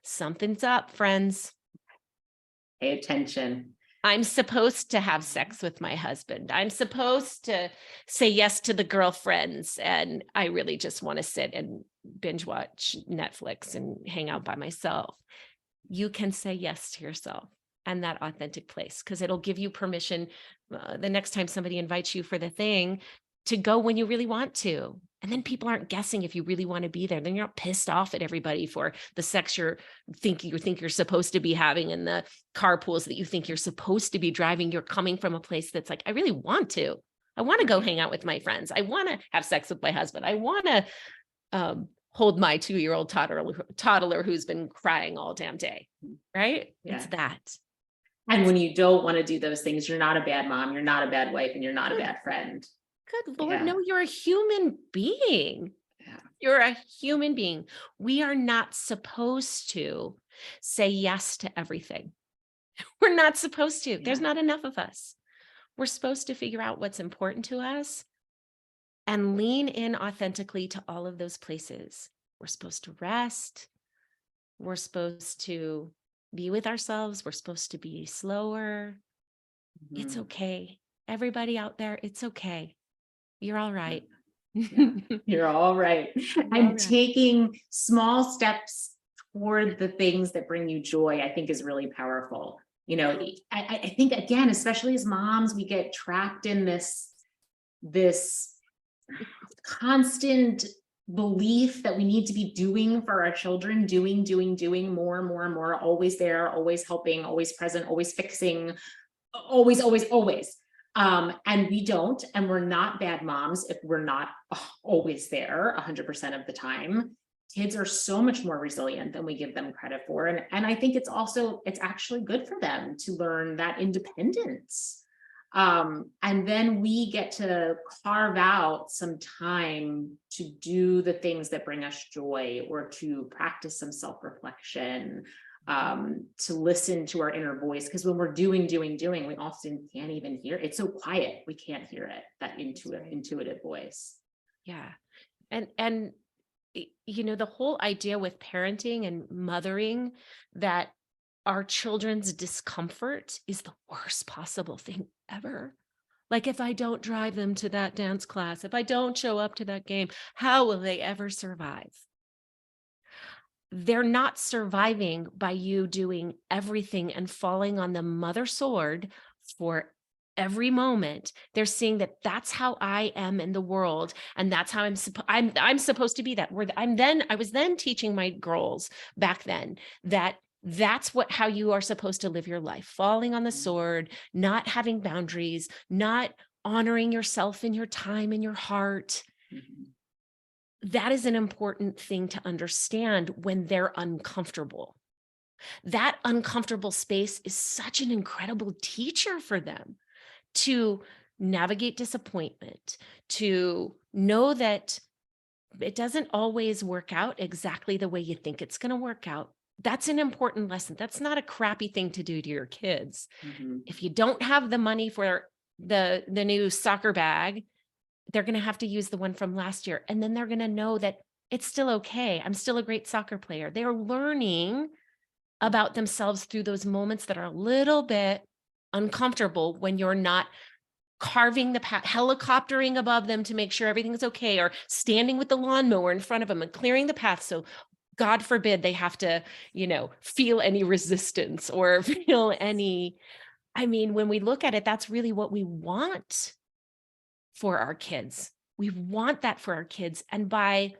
something's up, friends. Pay attention. I'm supposed to have sex with my husband. I'm supposed to say yes to the girlfriends. And I really just want to sit and binge watch Netflix and hang out by myself. You can say yes to yourself and that authentic place, because it'll give you permission the next time somebody invites you for the thing to go when you really want to. And then people aren't guessing if you really want to be there. Then you're not pissed off at everybody for the sex you think you're supposed to be having and the carpools that you think you're supposed to be driving. You're coming from a place that's like, I really want to. I want to go hang out with my friends. I want to have sex with my husband. I want to hold my 2-year-old toddler who's been crying all damn day. Right? Yeah. It's that. And when you don't want to do those things, you're not a bad mom, you're not a bad wife, and you're not a bad friend. Good Lord, Yeah. no, you're a human being. Yeah. You're a human being. We are not supposed to say yes to everything. We're not supposed to. There's Yeah. not enough of us. We're supposed to figure out what's important to us and lean in authentically to all of those places. We're supposed to rest. We're supposed to be with ourselves. We're supposed to be slower. It's Mhm. okay. Everybody out there, it's okay. You're all right. Yeah, you're all right. You're all And right. taking small steps toward the things that bring you joy, I think is really powerful. I think again, especially as moms, we get trapped in this constant belief that we need to be doing for our children, doing more and more and more, always there, always helping, always present, always fixing, always. And we don't, and we're not bad moms if we're not always there 100% of the time. Kids are so much more resilient than we give them credit for. And I think it's actually good for them to learn that independence. And then we get to carve out some time to do the things that bring us joy, or to practice some self-reflection, to listen to our inner voice. Because when we're doing, we often can't even hear it. It's so quiet, we can't hear it, that intuitive voice. Yeah. And the whole idea with parenting and mothering, that our children's discomfort is the worst possible thing ever. Like, if I don't drive them to that dance class, if I don't show up to that game, how will they ever survive? They're not surviving by you doing everything and falling on the mother sword for every moment. They're seeing that that's how I am in the world, and that's how I'm supposed to be that. I was then teaching my girls back then that that's how you are supposed to live your life, falling on the sword, not having boundaries, not honoring yourself and your time and your heart. Mhm. That is an important thing to understand when they're uncomfortable. That uncomfortable space is such an incredible teacher for them to navigate disappointment, to know that it doesn't always work out exactly the way you think it's going to work out. That's an important lesson. That's not a crappy thing to do to your kids. Mhm. If you don't have the money for the new soccer bag, they're going to have to use the one from last year. And then they're going to know that it's still okay. I'm still a great soccer player. They're learning about themselves through those moments that are a little bit uncomfortable, when you're not carving the path, helicoptering above them to make sure everything's okay, or standing with the lawnmower in front of them and clearing the path. So God forbid they have to, feel any resistance or feel any, when we look at it, that's really what we want for our kids. We want that for our kids. And by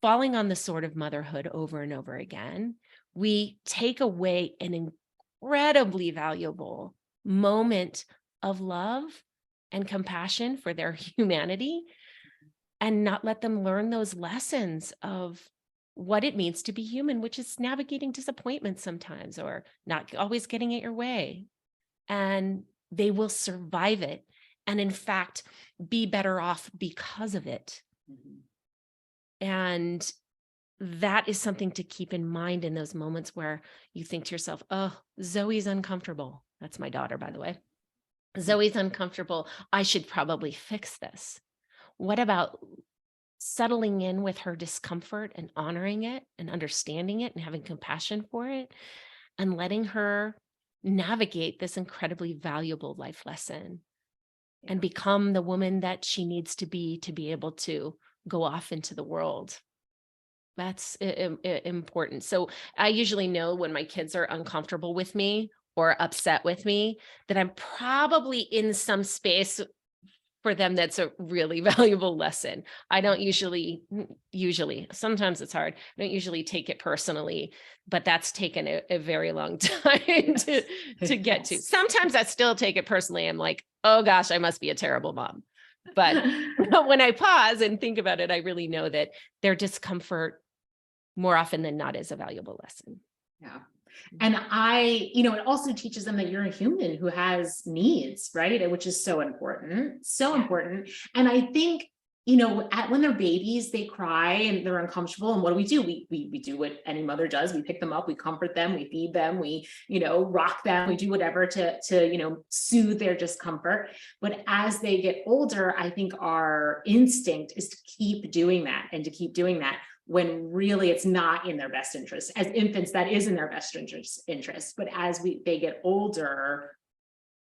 falling on the sword of motherhood over and over again, we take away an incredibly valuable moment of love and compassion for their humanity, and not let them learn those lessons of what it means to be human, which is navigating disappointment sometimes, or not always getting it your way. And they will survive it, and in fact be better off because of it. Mhm. And that is something to keep in mind in those moments where you think to yourself, oh, Zoe's uncomfortable. That's my daughter, by the way. Zoe's uncomfortable. I should probably fix this. What about settling in with her discomfort and honoring it and understanding it and having compassion for it, and letting her navigate this incredibly valuable life lesson and Yeah. become the woman that she needs to be able to go off into the world? That's important. So I usually know when my kids are uncomfortable with me or upset with me, that I'm probably in some space for them that's a really valuable lesson. I don't usually, sometimes it's hard. I don't usually take it personally, but that's taken a very long time Yes. to get to. Yes. Sometimes I still take it personally. I'm like, oh gosh, I must be a terrible mom. But when I pause and think about it, I really know that their discomfort more often than not is a valuable lesson. Yeah. And it also teaches them that you're a human who has needs, right? Which is so important, so Yeah. important. And I think when they're babies, they cry and they're uncomfortable. And what do? We do what any mother does. We pick them up, we comfort them, we feed them, we, rock them, we do whatever to soothe their discomfort. But as they get older, I think our instinct is to keep doing that and to keep doing that when really it's not in their best interest. As infants, that is in their best interest. But as they get older,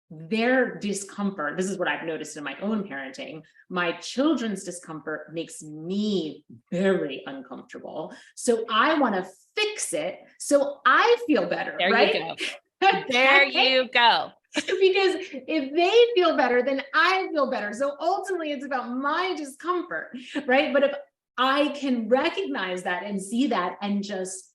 their discomfort, this is what I've noticed in my own parenting, my children's discomfort makes me very uncomfortable. So I want to fix it so I feel better. There right? you go. There you go. Because if they feel better, then I feel better. So ultimately it's about my discomfort, right? But if I can recognize that and see that and just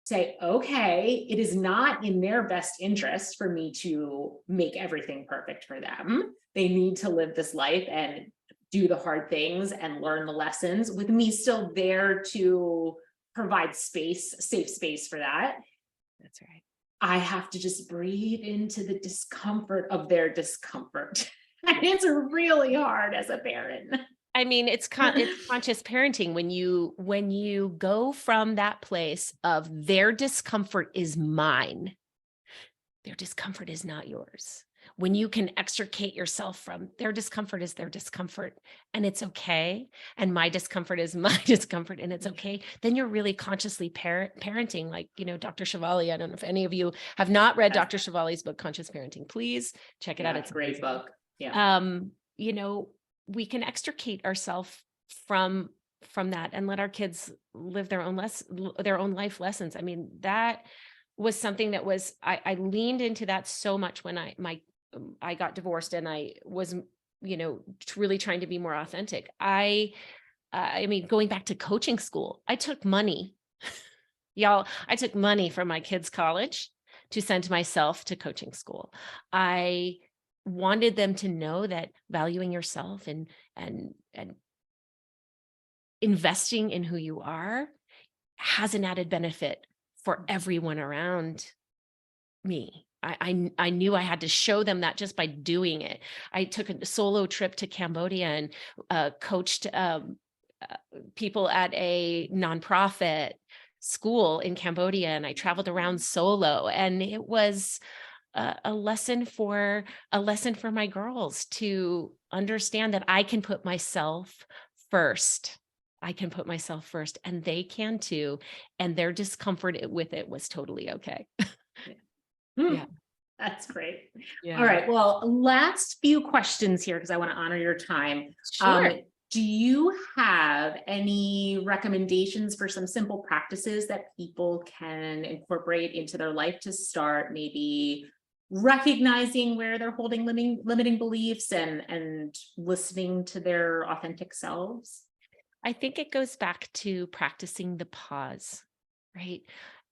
say, okay, it is not in their best interest for me to make everything perfect for them. They need to live this life and do the hard things and learn the lessons with me still there to provide space, safe space for that. That's right. I have to just breathe into the discomfort of their discomfort. And it's really hard as a parent. I mean, it's conscious parenting when you go from that place of their discomfort is mine, their discomfort is not yours. When you can extricate yourself from their discomfort is their discomfort and it's okay, and my discomfort is my discomfort and it's okay, then you're really consciously parenting, like, Dr. Chevalier. I don't know if any of you have not read Dr. Chevalier's book, Conscious Parenting. Please check it out. It's a great amazing book. Yeah. We can extricate ourselves from that and let our kids live their own life lessons. I mean, that was something that was, I leaned into that so much when I got divorced and I was, really trying to be more authentic. I mean, going back to coaching school, I took money, y'all, I took money from my kids' college to send myself to coaching school. I wanted them to know that valuing yourself and investing in who you are has an added benefit for everyone around me. I knew I had to show them that just by doing it. I took a solo trip to Cambodia and coached people at a nonprofit school in Cambodia, and I traveled around solo, and it was a lesson for my girls to understand that I can put myself first. I can put myself first, and they can too. And their discomfort with it was totally okay. Yeah. That's great. Yeah. All right. Well, last few questions here, because I want to honor your time. Sure. Do you have any recommendations for some simple practices that people can incorporate into their life to start maybe recognizing where they're holding limiting beliefs and listening to their authentic selves? I think it goes back to practicing the pause, right?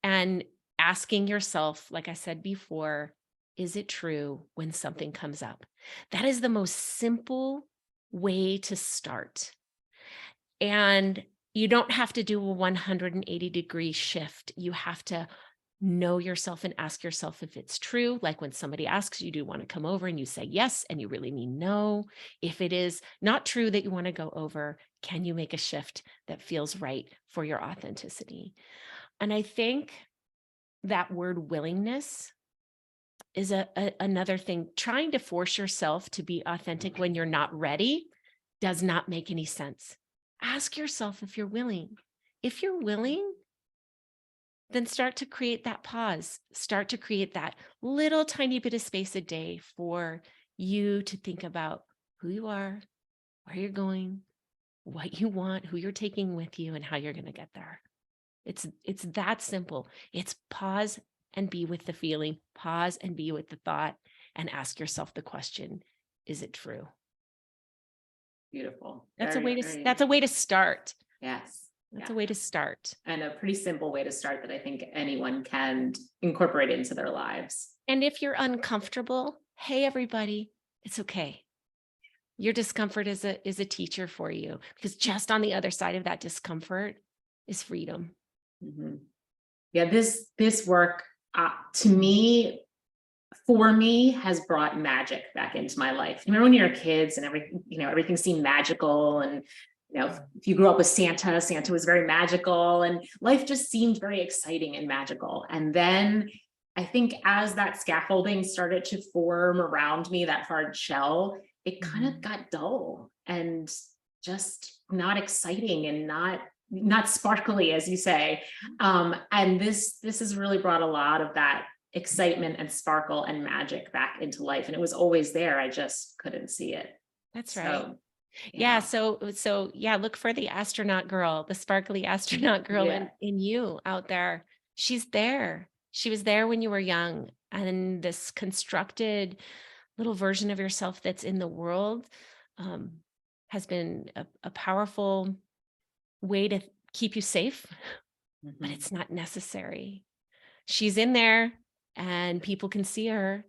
And asking yourself, like I said before, is it true when something comes up? That is the most simple way to start. And you don't have to do a 180-degree shift. You have to know yourself and ask yourself if it's true. Like when somebody asks you, do you want to come over? And you say yes, and you really mean no. If it is not true that you want to go over, can you make a shift that feels right for your authenticity? And I think that word willingness is another thing. Trying to force yourself to be authentic when you're not ready does not make any sense. Ask yourself if you're willing. If you're willing, then start to create that pause. Start to create that little tiny bit of space a day for you to think about who you are, where you're going, what you want, who you're taking with you, and how you're going to get there. It's that simple. It's pause and be with the feeling, pause and be with the thought, and ask yourself the question, is it true? Beautiful. That's a way to start. Yes. That's a way to start. And a pretty simple way to start that I think anyone can incorporate into their lives. And if you're uncomfortable, hey, everybody, it's okay. Your discomfort is a teacher for you, because just on the other side of that discomfort is freedom. Mm-hmm. Yeah, this work to me for me, has brought magic back into my life. Remember when you were kids and everything seemed magical, and if you grew up with Santa, Santa was very magical, and life just seemed very exciting and magical. And then I think as that scaffolding started to form around me, that hard shell, it kind of got dull and just not exciting and not sparkly, as you say. And this has really brought a lot of that excitement and sparkle and magic back into life. And it was always there. I just couldn't see it. That's So, right. Yeah. yeah. So yeah, look for the astronaut girl, the sparkly astronaut girl Yeah. in you out there. She's there. She was there when you were young. And this constructed little version of yourself that's in the world um, has been a powerful way to keep you safe, but Mhm. it's not necessary. She's in there and people can see her.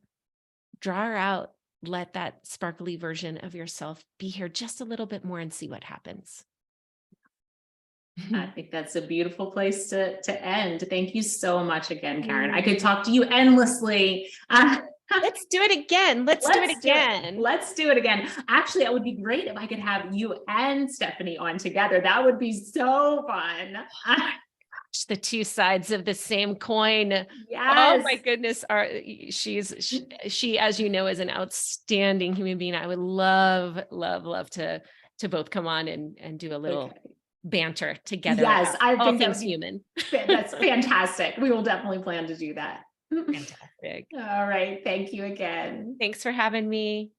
Draw her out. Let that sparkly version of yourself be here just a little bit more and see what happens. I think that's a beautiful place to end. Thank you so much again, Karen. I could Mm. talk to you endlessly. Let's do it again. Let's do it Let's do it. again. Let's do it again. Actually, it would be great if I could have you and Stephanie on together. That would be so fun. The two sides of the same coin. Oh Yes. my goodness. She, as you know, is an outstanding human being. I would love to both come on and do a little Okay. banter together Yes, about I all think that things would be human. that's fantastic. We will definitely plan to do that. Fantastic. All right. Thank you again. Thanks for having me.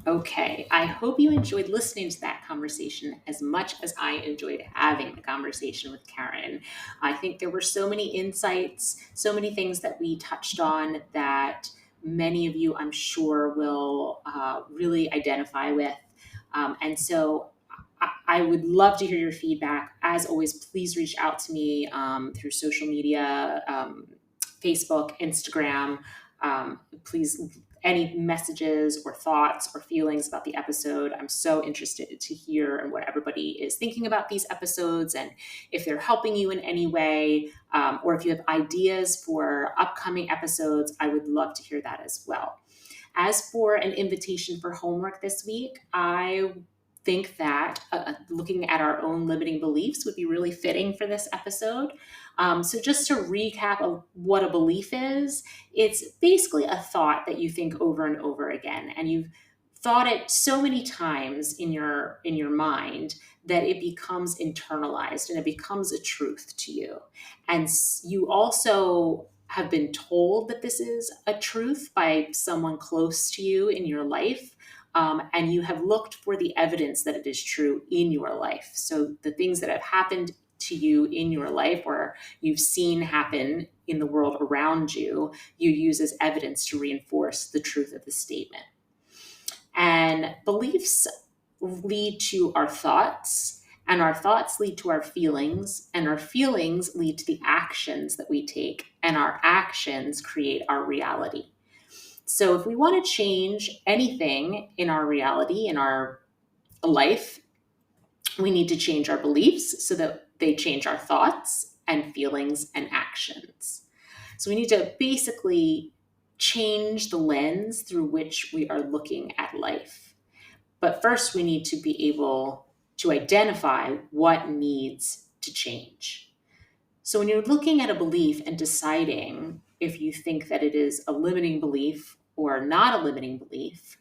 Okay, I hope you enjoyed listening to that conversation as much as I enjoyed having the conversation with Karen. I think there were so many insights, so many things that we touched on that many of you, I'm sure, will really identify with. And so I would love to hear your feedback. As always, please reach out to me through social media, Facebook, Instagram. Please, any messages or thoughts or feelings about the episode. I'm so interested to hear and what everybody is thinking about these episodes, and if they're helping you in any way, or if you have ideas for upcoming episodes, I would love to hear that as well. As for an invitation for homework this week, I think that looking at our own limiting beliefs would be really fitting for this episode. So, just to recap of what a belief is, it's basically a thought that you think over and over again, and you've thought it so many times in your mind that it becomes internalized and it becomes a truth to you. And you also have been told that this is a truth by someone close to you in your life, and you have looked for the evidence that it is true in your life. So the things that have happened to you in your life or you've seen happen in the world around you, you use as evidence to reinforce the truth of the statement. And beliefs lead to our thoughts, and our thoughts lead to our feelings, and our feelings lead to the actions that we take, and our actions create our reality. So if we want to change anything in our reality, in our life, we need to change our beliefs so that they change our thoughts and feelings and actions. So we need to basically change the lens through which we are looking at life. But first, we need to be able to identify what needs to change. So when you're looking at a belief and deciding if you think that it is a limiting belief or not a limiting belief,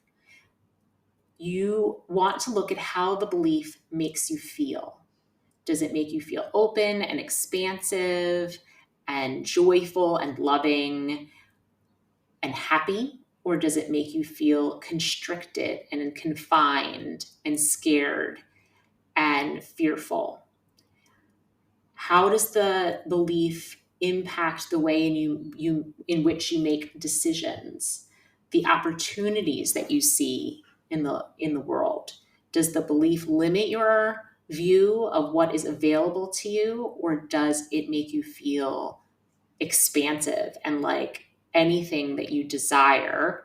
you want to look at how the belief makes you feel. Does it make you feel open and expansive and joyful and loving and happy? Or does it make you feel constricted and confined and scared and fearful? How does the belief impact the way in which you make decisions, the opportunities that you see in the world? Does the belief limit your view of what is available to you, or does it make you feel expansive and like anything that you desire,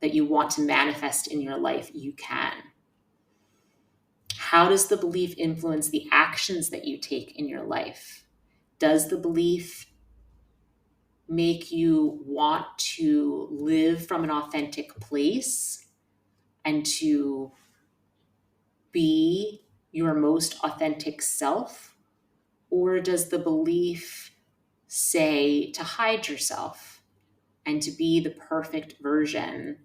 that you want to manifest in your life, you can? How does the belief influence the actions that you take in your life? Does the belief make you want to live from an authentic place and to be your most authentic self? Or does the belief say to hide yourself and to be the perfect version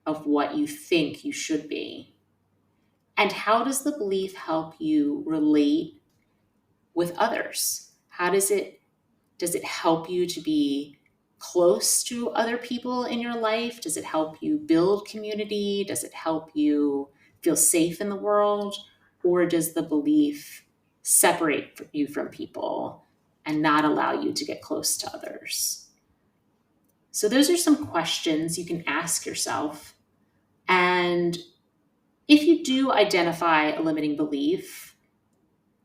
of what you think you should be? And how does the belief help you relate with others? Does it help you to be close to other people in your life? Does it help you build community? Does it help you feel safe in the world? Or does the belief separate you from people and not allow you to get close to others? So those are some questions you can ask yourself. And if you do identify a limiting belief,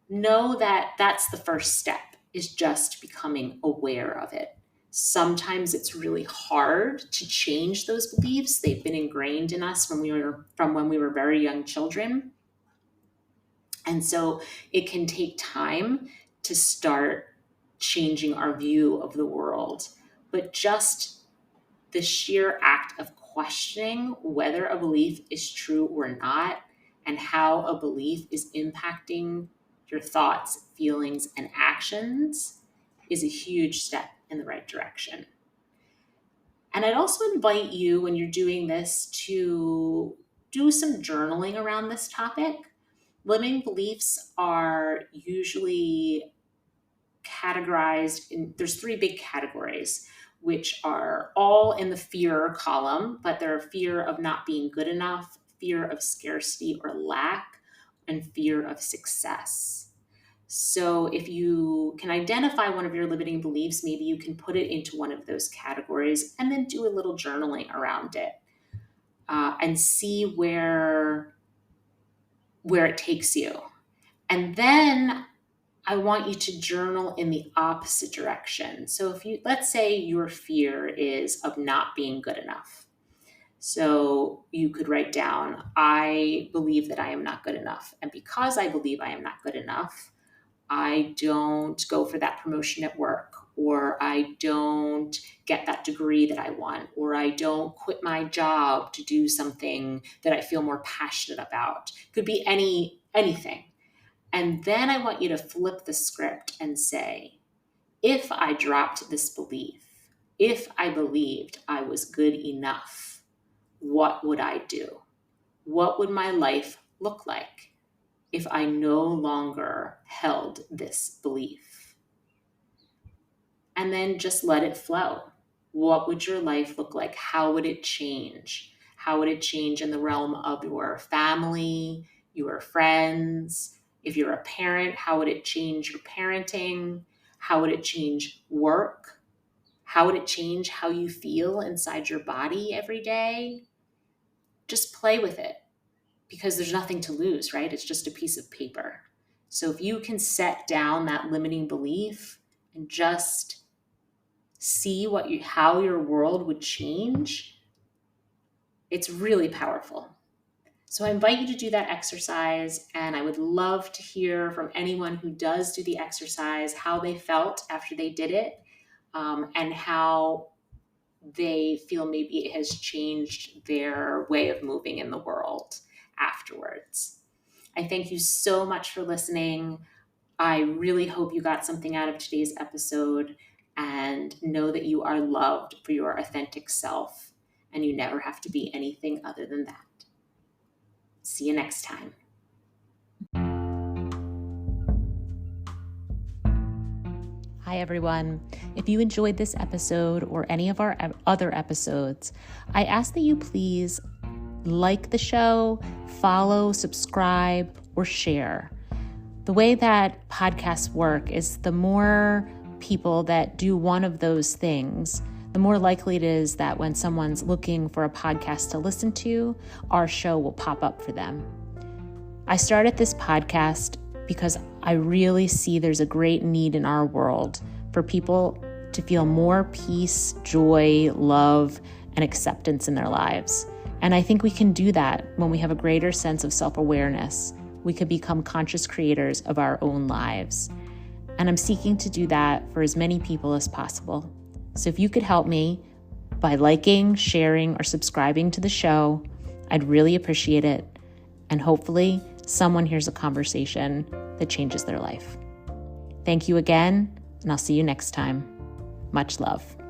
know that that's the first step, is just becoming aware of it. Sometimes it's really hard to change those beliefs. They've been ingrained in us from when we were very young children. And so it can take time to start changing our view of the world. But just the sheer act of questioning whether a belief is true or not, and how a belief is impacting your thoughts, feelings, and actions, is a huge step in the right direction. And I'd also invite you, when you're doing this, to do some journaling around this topic. Limiting beliefs are usually categorized in, there's three big categories, which are all in the fear column, but they're fear of not being good enough, fear of scarcity or lack, and fear of success. So if you can identify one of your limiting beliefs, maybe you can put it into one of those categories and then do a little journaling around it, and see where it takes you. And then I want you to journal in the opposite direction. So let's say your fear is of not being good enough. So you could write down, I believe that I am not good enough. And because I believe I am not good enough, I don't go for that promotion at work, or I don't get that degree that I want, or I don't quit my job to do something that I feel more passionate about. Could be anything. And then I want you to flip the script and say, if I dropped this belief, if I believed I was good enough, what would I do? What would my life look like if I no longer held this belief? And then just let it flow. What would your life look like? How would it change? How would it change in the realm of your family, your friends? If you're a parent, how would it change your parenting? How would it change work? How would it change how you feel inside your body every day? Just play with it, because there's nothing to lose, right? It's just a piece of paper. So if you can set down that limiting belief and just see how your world would change, it's really powerful. So I invite you to do that exercise, and I would love to hear from anyone who does do the exercise, how they felt after they did it, and how they feel maybe it has changed their way of moving in the world afterwards. I thank you so much for listening. I really hope you got something out of today's episode, and know that you are loved for your authentic self, and you never have to be anything other than that. See you next time. Hi, everyone. If you enjoyed this episode or any of our other episodes, I ask that you please like the show, follow, subscribe, or share. The way that podcasts work is the more people that do one of those things, the more likely it is that when someone's looking for a podcast to listen to, our show will pop up for them. I started this podcast because I really see there's a great need in our world for people to feel more peace, joy, love, and acceptance in their lives. And I think we can do that when we have a greater sense of self-awareness. We can become conscious creators of our own lives. and I'm seeking to do that for as many people as possible. So if you could help me by liking, sharing, or subscribing to the show, I'd really appreciate it. And hopefully someone hears a conversation that changes their life. Thank you again, and I'll see you next time. Much love.